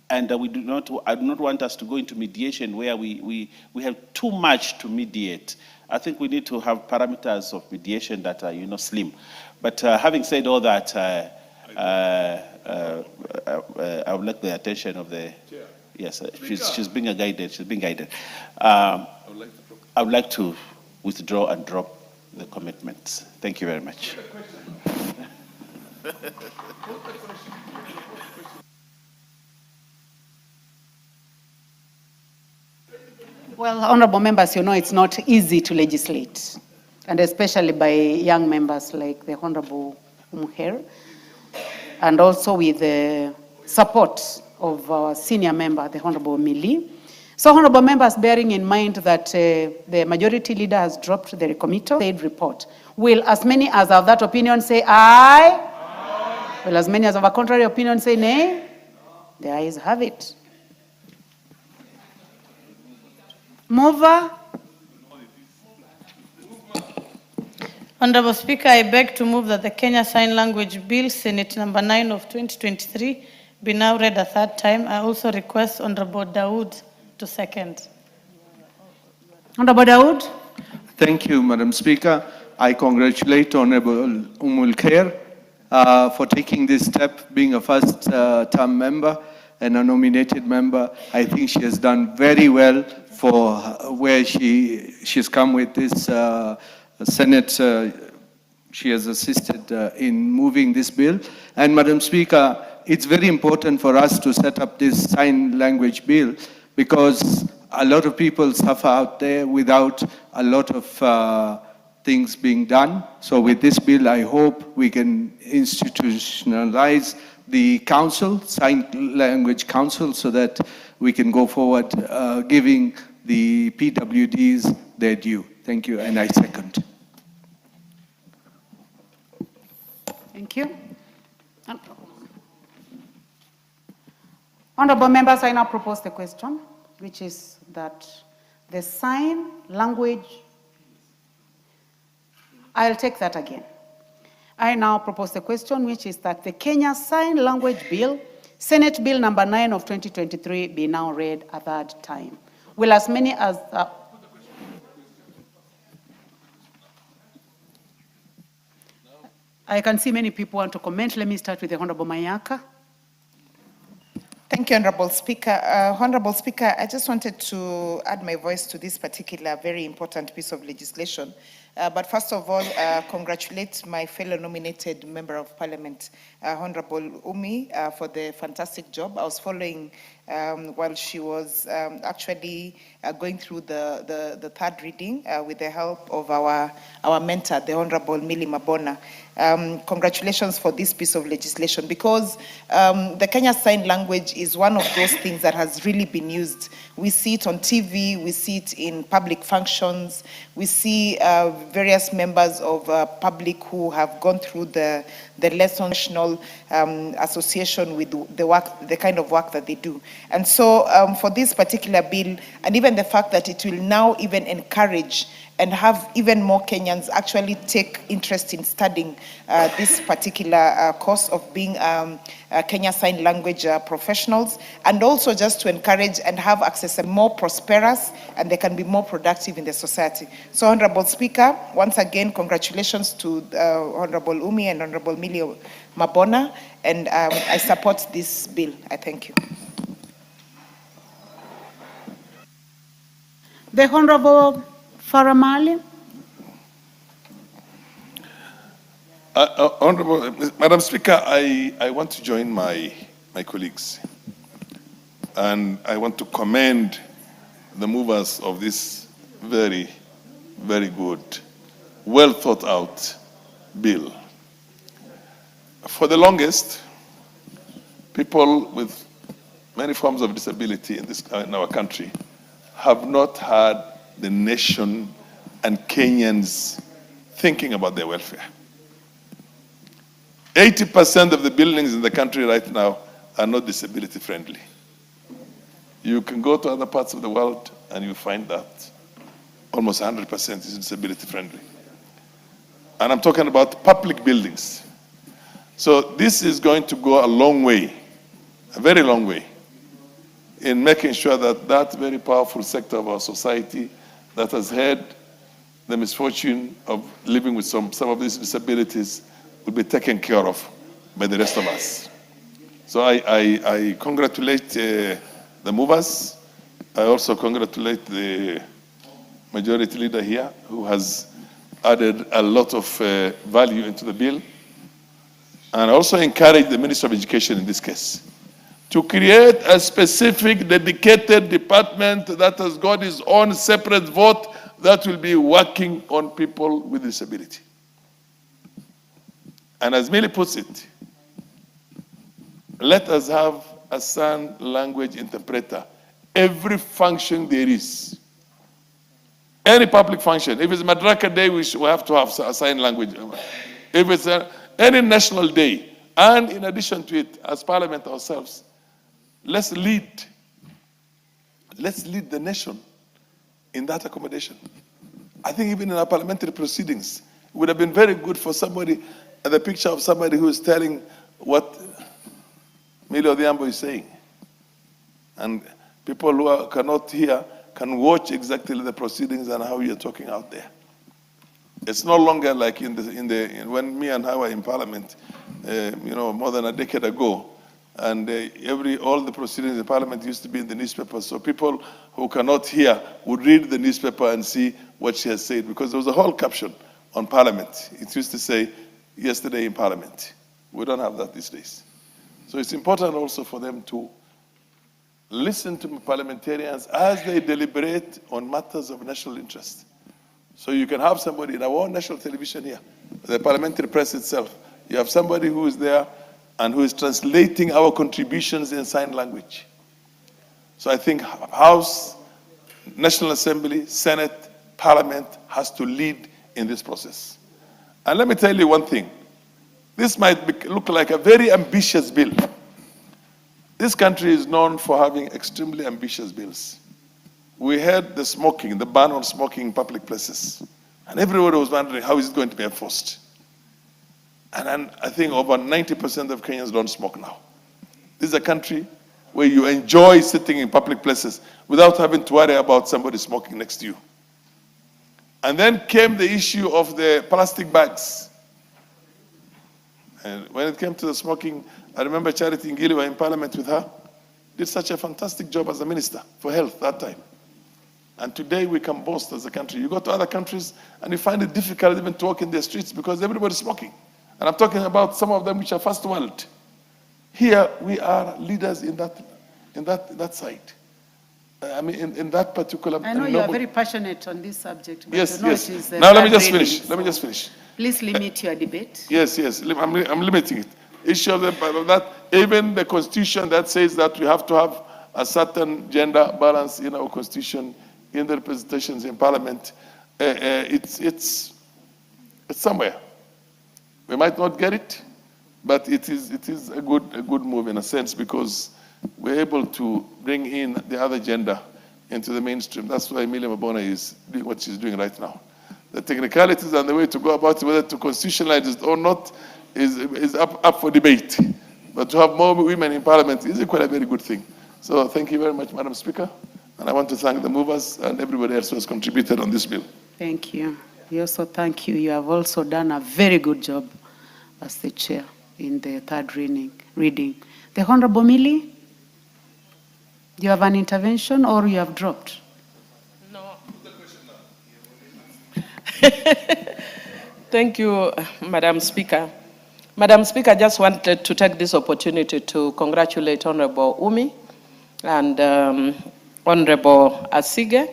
And I do not want us to go into mediation where we have too much to mediate. I think we need to have parameters of mediation that are, slim. But having said all that, I would like the attention of the, yes, she's being guided. She's being guided. I would like to withdraw and drop the commitments. Thank you very much. Well, honorable members, you know it's not easy to legislate, and especially by young members like the Honorable Umher, and also with the support of our senior member, the Honorable Mili. So, honorable members, bearing in mind that the majority leader has dropped the committee report, will as many as of that opinion say aye? Aye. Will as many as of a contrary opinion say nay? The ayes have it. Mover. Honorable Speaker, I beg to move that the Kenya Sign Language Bill, Senate number 9 of 2023, be now read a third time. I also request Honorable Dawood to second. Honorable Dawood. Thank you, Madam Speaker. I congratulate Honorable Umulkhair for taking this step, being a first-term member and a nominated member. I think she has done very well for where she's come with this Senate. She has assisted in moving this bill. And Madam Speaker, it's very important for us to set up this sign language bill because a lot of people suffer out there without a lot of things being done. So with this bill, I hope we can institutionalize the council, sign language council, so that we can go forward giving the PWDs their due. Thank you, and I second. Thank you. Honorable members, I now propose the question, which is that the sign language, I'll take that again. I now propose the question, which is that the Kenya Sign Language Bill, Senate Bill number 9 of 2023, be now read a third time. Will as many as... I can see many people want to comment. Let me start with the Honorable Mayaka. Thank you, Honorable Speaker. Honorable Speaker, I just wanted to add my voice to this particular very important piece of legislation. But first of all, congratulate my fellow nominated Member of Parliament, Honorable Umi, for the fantastic job. I was following while she was actually going through the third reading with the help of our mentor, the Honorable Mili Mabona. Congratulations for this piece of legislation because the Kenya Sign Language is one of those things that has really been used. We see it on TV, we see it in public functions, we see various members of public who have gone through the national association with the kind of work that they do. And so for this particular bill, and even the fact that it will now even encourage and have even more Kenyans actually take interest in studying this particular course of being Kenya Sign Language professionals, and also just to encourage and have access and more prosperous, and they can be more productive in the society. So, Honorable Speaker, once again, congratulations to Honorable Umi and Honorable Mili Mabona, and I support this bill. I thank you. The Honorable Faramali. Honorable Madam Speaker, I want to join my colleagues, and I want to commend the movers of this very, very good, well thought out bill. For the longest, people with many forms of disability in our country have not had the nation and Kenyans thinking about their welfare. 80% of the buildings in the country right now are not disability friendly. You can go to other parts of the world and you find that almost 100% is disability friendly. And I'm talking about public buildings. So this is going to go a long way, a very long way, in making sure that that very powerful sector of our society that has had the misfortune of living with some of these disabilities will be taken care of by the rest of us. So I congratulate the movers. I also congratulate the majority leader here who has added a lot of value into the bill, and also encourage the Minister of Education in this case to create a specific dedicated department that has got its own separate vote that will be working on people with disability. And as Millie puts it, let us have a sign language interpreter every function there is. Any public function. If it's Madaraka Day, we have to have a sign language. If it's any national day, and in addition to it, as Parliament ourselves, let's lead the nation in that accommodation. I think even in our parliamentary proceedings, it would have been very good for somebody, the picture of somebody who is telling what Millie Odhiambo is saying. And people who cannot hear can watch exactly the proceedings and how you're talking out there. It's no longer like when me and her were in Parliament, more than a decade ago, and all the proceedings in Parliament used to be in the newspaper. So people who cannot hear would read the newspaper and see what she has said, because there was a whole caption on Parliament. It used to say, "Yesterday in Parliament." We don't have that these days. So it's important also for them to listen to parliamentarians as they deliberate on matters of national interest. So you can have somebody in our own national television here, the parliamentary press itself. You have somebody who is there and who is translating our contributions in sign language. So I think House, National Assembly, Senate, Parliament has to lead in this process. And let me tell you one thing. This might look like a very ambitious bill. This country is known for having extremely ambitious bills. We had the ban on smoking in public places. And everybody was wondering, how is it going to be enforced? And then I think over 90% of Kenyans don't smoke now. This is a country where you enjoy sitting in public places without having to worry about somebody smoking next to you. And then came the issue of the plastic bags. And when it came to the smoking, I remember Charity Ngili were in Parliament with her, did such a fantastic job as a minister for health that time. And today we can boast as a country. You go to other countries and you find it difficult even to walk in their streets because everybody's smoking. And I'm talking about some of them which are first world. Here we are leaders in that side. I mean, in that particular. I know you are very passionate on this subject. But yes, you know yes. it is Now let me just finish. Let me just finish. Please limit your debate. Yes, yes. I'm limiting it. Issue of that, even the constitution that says that we have to have a certain gender balance in our constitution, in the representations in Parliament, it's somewhere. We might not get it, but it is a good move in a sense, because we're able to bring in the other gender into the mainstream. That's why Emilia Mabona is doing what she's doing right now. The technicalities and the way to go about it, whether to constitutionalize it or not, is up for debate. But to have more women in Parliament is quite a very good thing. So thank you very much, Madam Speaker. And I want to thank the movers and everybody else who has contributed on this bill. Thank you. We also thank you. You have also done a very good job as the chair in the third reading. The Honorable Millie, do you have an intervention or you have dropped? No. Thank you, Madam Speaker. Madam Speaker, I just wanted to take this opportunity to congratulate Honorable Umi and Honorable Asige,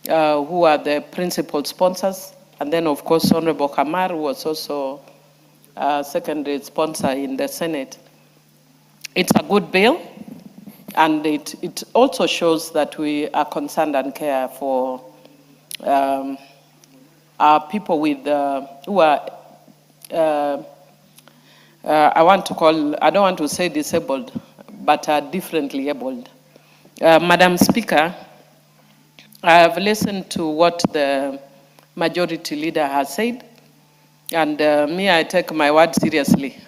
who are the principal sponsors. And then, of course, Honorable Kamar was also a secondary sponsor in the Senate. It's a good bill, and it also shows that we are concerned and care for our people with who are I don't want to say disabled, but are differently abled. Madam Speaker, I have listened to what the majority leader has said, and me, I take my word seriously.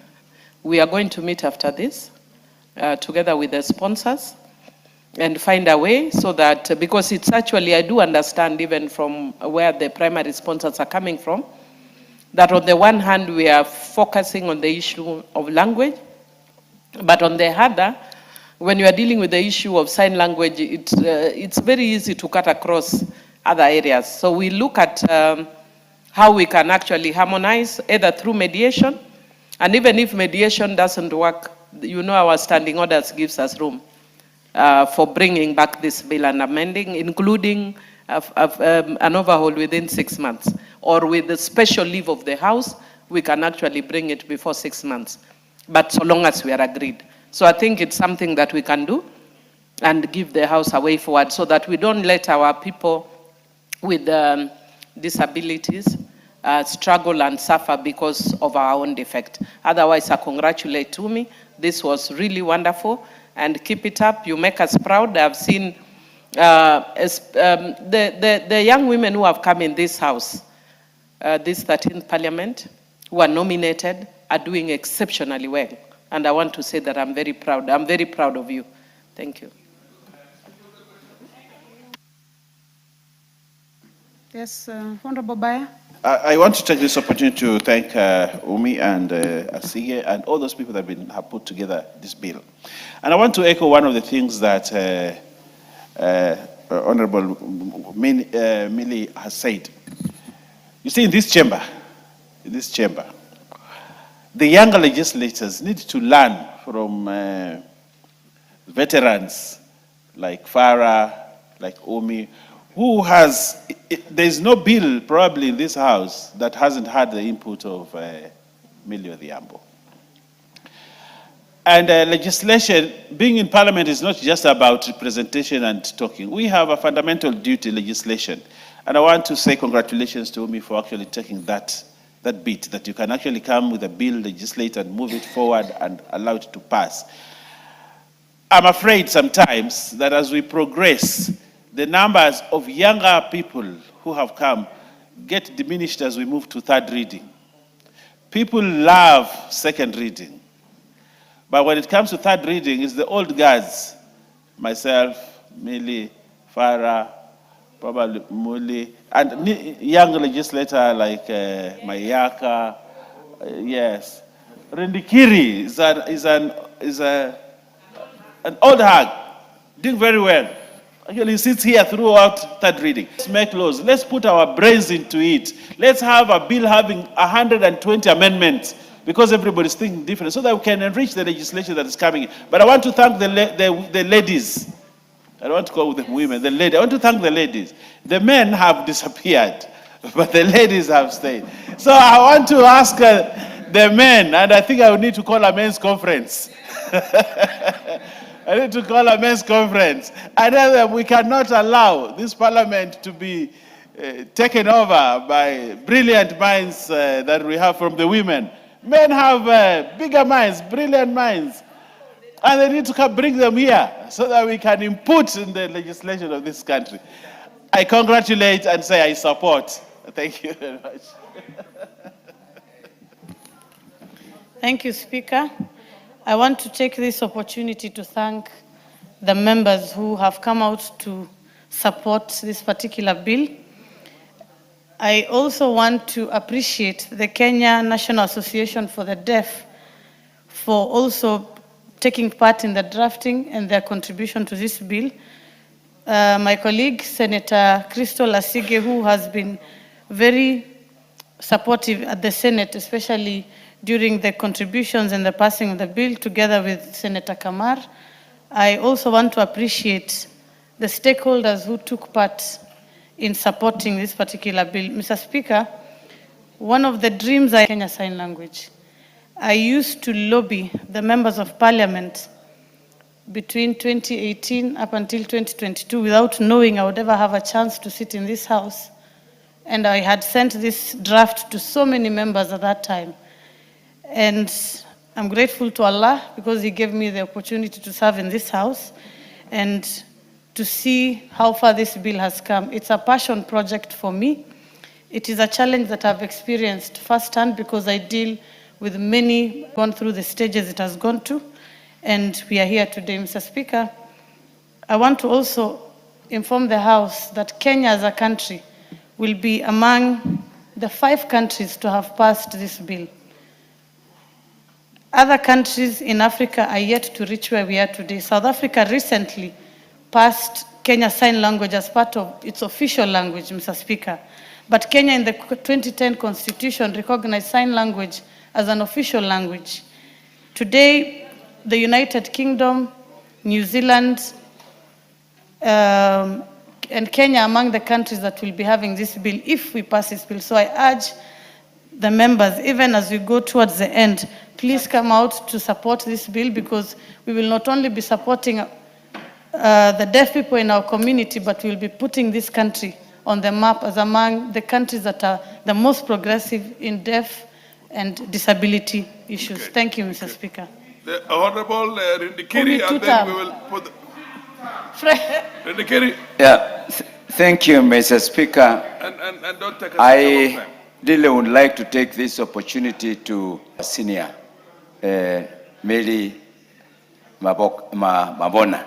We are going to meet after this, together with the sponsors, and find a way so that, because it's actually, I do understand even from where the primary sponsors are coming from, that on the one hand, we are focusing on the issue of language, but on the other, when you are dealing with the issue of sign language, it's very easy to cut across other areas. So we look at how we can actually harmonize, either through mediation, and even if mediation doesn't work, you know our standing orders gives us room for bringing back this bill and amending, including an overhaul within 6 months, or with the special leave of the House, we can actually bring it before 6 months, but so long as we are agreed. So I think it's something that we can do and give the House a way forward so that we don't let our people with disabilities struggle and suffer because of our own defect. Otherwise, I congratulate Tumi. This was really wonderful, and keep it up. You make us proud. I've seen the young women who have come in this House, this 13th Parliament, who are nominated, are doing exceptionally well. And I want to say that I'm very proud. I'm very proud of you. Thank you. Yes, Honorable Baya. I want to take this opportunity to thank Umi and Asige and all those people that have put together this bill. And I want to echo one of the things that Honorable Millie has said. You see, in this chamber, the younger legislators need to learn from veterans like Farah, like Umi, who has, there's no bill probably in this House that hasn't had the input of Millie Odhiambo. And legislation, being in Parliament is not just about representation and talking. We have a fundamental duty, legislation. And I want to say congratulations to Umi for actually taking that bit, that you can actually come with a bill, legislate, and move it forward and allow it to pass. I'm afraid sometimes that as we progress, the numbers of younger people who have come get diminished as we move to third reading. People love second reading. But when it comes to third reading, it's the old guys, myself, Millie, Farah, probably Muli, and young legislator like Mayaka, yes. Rindikiri is an old hag, doing very well. Actually, he sits here throughout third reading. Let's make laws. Let's put our brains into it. Let's have a bill having 120 amendments because everybody's thinking different so that we can enrich the legislation that is coming in. But I want to thank the ladies. I don't want to call them women, the ladies. I want to thank the ladies. The men have disappeared, but the ladies have stayed. So I want to ask the men, and I think I would need to call a men's conference. I need to call a men's conference. And then we cannot allow this parliament to be taken over by brilliant minds that we have from the women. Men have bigger minds, brilliant minds. And they need to come bring them here so that we can input in the legislation of this country. I congratulate and say I support. Thank you very much. Thank you, Speaker. I want to take this opportunity to thank the members who have come out to support this particular bill. I also want to appreciate the Kenya National Association for the Deaf for also taking part in the drafting and their contribution to this bill. My colleague, Senator Crystal Asige, who has been very supportive at the Senate, especially during the contributions and the passing of the bill, together with Senator Kamar. I also want to appreciate the stakeholders who took part in supporting this particular bill. Mr. Speaker, one of the dreams I Kenya Sign Language. I used to lobby the members of parliament between 2018 up until 2022 without knowing I would ever have a chance to sit in this house. And I had sent this draft to so many members at that time. And I'm grateful to Allah because He gave me the opportunity to serve in this house and to see how far this bill has come. It's a passion project for me. It is a challenge that I've experienced firsthand because I deal with many, gone through the stages it has gone to, and we are here today, Mr. Speaker. I want to also inform the House that Kenya as a country will be among the 5 countries to have passed this bill. Other countries in Africa are yet to reach where we are today. South Africa recently passed Kenya Sign Language as part of its official language, Mr. Speaker. But Kenya in the 2010 constitution recognized sign language as an official language. Today, the United Kingdom, New Zealand, and Kenya among the countries that will be having this bill if we pass this bill. So I urge the members, even as we go towards the end, please come out to support this bill, because we will not only be supporting the deaf people in our community, but we'll be putting this country on the map as among the countries that are the most progressive in deaf and disability issues. Okay. Thank you, Mr. Speaker. The Honorable Rindikiri, and then we will put the... Rindikiri. Yeah, thank you, Mr. Speaker. And don't take us I really would like to take this opportunity to Senior Mary Mabona.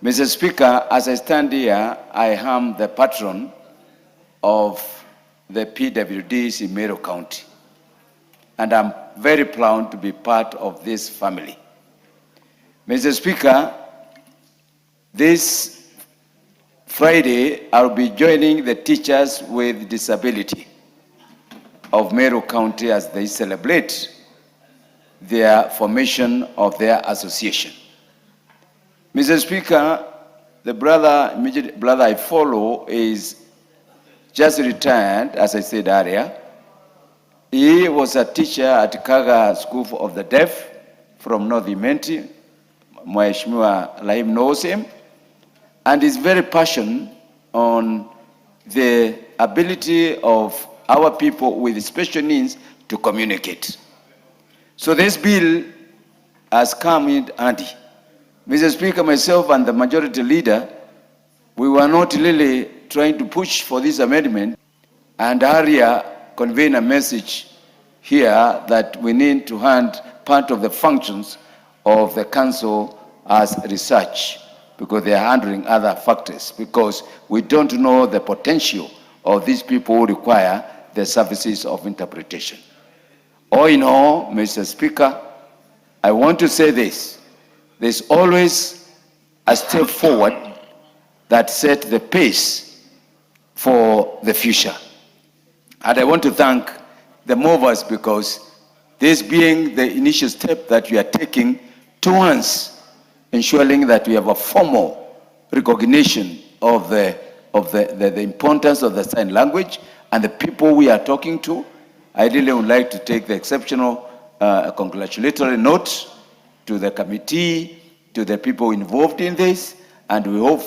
Mr. Speaker, as I stand here, I am the patron of the PWDs in Meru County, and I'm very proud to be part of this family. Mr. Speaker, this Friday, I'll be joining the teachers with disability of Meru County as they celebrate their formation of their association. Mr. Speaker, the immediate brother I follow is just retired, as I said earlier. He was a teacher at Kaga School of the Deaf from North Imenti. Mheshimiwa Laim knows him, and is very passionate on the ability of our people with special needs to communicate. So this bill has come in handy. Mr. Speaker, myself and the majority leader, we were not really trying to push for this amendment, and earlier conveying a message here that we need to hand part of the functions of the council as research, because they are handling other factors, because we don't know the potential of these people who require the services of interpretation. All in all, Mr. Speaker, I want to say this. There's always a step forward that set the pace for the future. And I want to thank the movers, because this being the initial step that we are taking towards ensuring that we have a formal recognition of the importance of the sign language and the people we are talking to. I really would like to take the exceptional congratulatory note to the committee, to the people involved in this, and we hope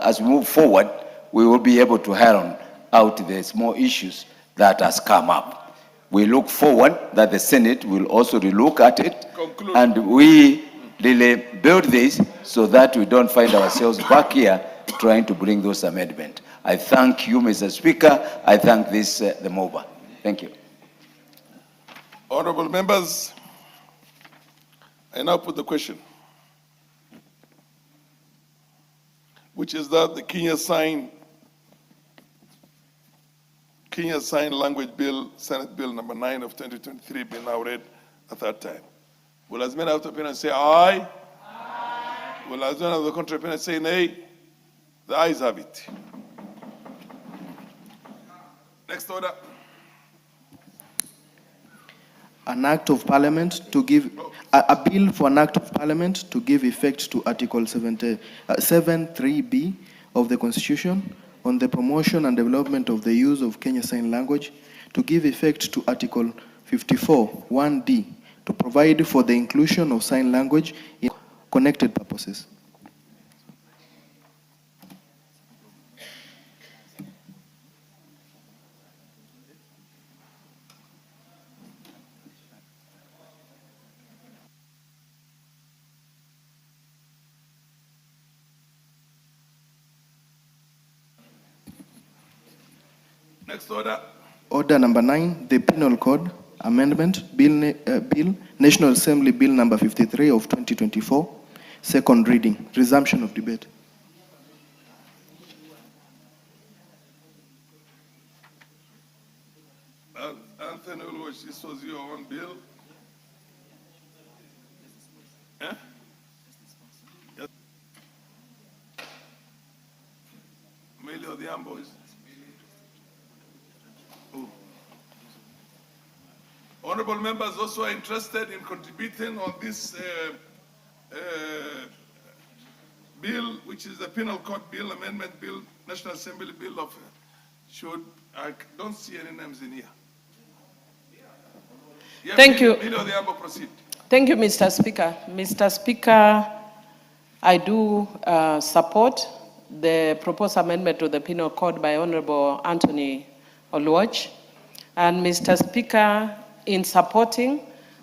as we move forward, we will be able to iron out the small issues that has come up. We look forward that the Senate will also relook at it, and we really build this so that we don't find ourselves back here trying to bring those amendments. I thank you, Mr. Speaker. I thank the mover. Thank you. Honorable members, I now put the question, which is that the Kenya Sign Language Bill, Senate Bill number 9 of 2023, be now read a third time. Will as many of the opinion say aye? Aye. Will as many of the contrary opinion say nay? The ayes have it. Next order. An act of parliament to give a bill for an act of parliament to give effect to Article 7.3b of the Constitution on the promotion and development of the use of Kenya Sign Language, to give effect to Article 54(1)(d) to provide for the inclusion of sign language in connected purposes. Next order. Order number 9, the Penal Code Amendment, Bill, National Assembly Bill number 53 of 2024, second reading, resumption of debate. Anthony Ulwash, this was your own bill? Eh? Yes. Emilio Odhiambo is... Honorable members also are interested in contributing on this bill, which is the Penal Code Bill, Amendment Bill, National Assembly Bill of, I don't see any names in here. Yeah, Thank you. Bill Odhiambo, proceed. Thank you, Mr. Speaker. Mr. Speaker, I do support the proposed amendment to the Penal Code by Honorable Anthony Oluoch. And Mr. Speaker, in supporting,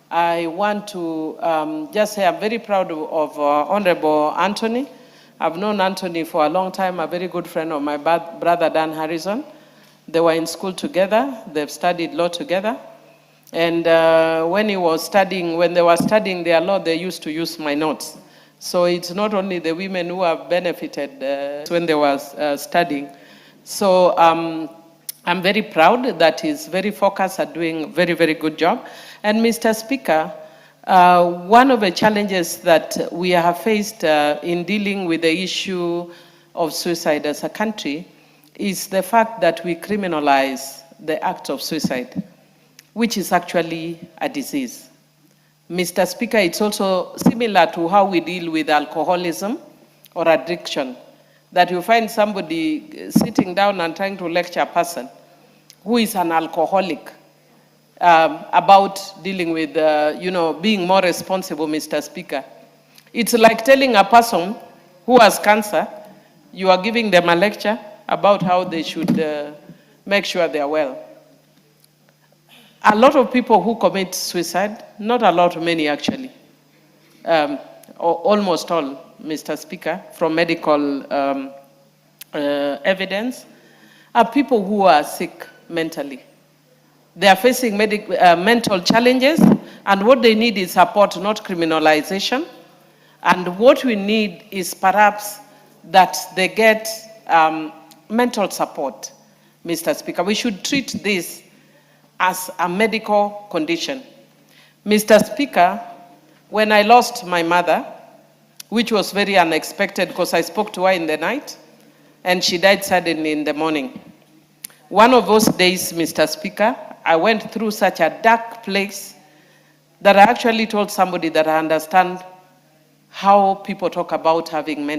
I want to just say I'm very proud of Honorable Anthony. I've known Anthony for a long time, a very good friend of my brother Dan Harrison. They were in school together. They've studied law together. And when they were studying their law, they used to use my notes. So it's not only the women who have benefited when they were studying. So I'm very proud that he's very focused at doing a very, very good job. And Mr. Speaker, one of the challenges that we have faced in dealing with the issue of suicide as a country is the fact that we criminalize the act of suicide, which is actually a disease. Mr. Speaker, it's also similar to how we deal with alcoholism or addiction, that you find somebody sitting down and trying to lecture a person who is an alcoholic about dealing with, being more responsible, Mr. Speaker. It's like telling a person who has cancer, you are giving them a lecture about how they should make sure they are well. A lot of people who commit suicide, not a lot, many actually, almost all, Mr. Speaker, from medical evidence, are people who are sick mentally. They are facing mental challenges, and what they need is support, not criminalization. And what we need is perhaps that they get mental support, Mr. Speaker. We should treat this as a medical condition. Mr. Speaker, when I lost my mother, which was very unexpected because I spoke to her in the night, and she died suddenly in the morning. One of those days, Mr. Speaker, I went through such a dark place that I actually told somebody that I understand how people talk about having mental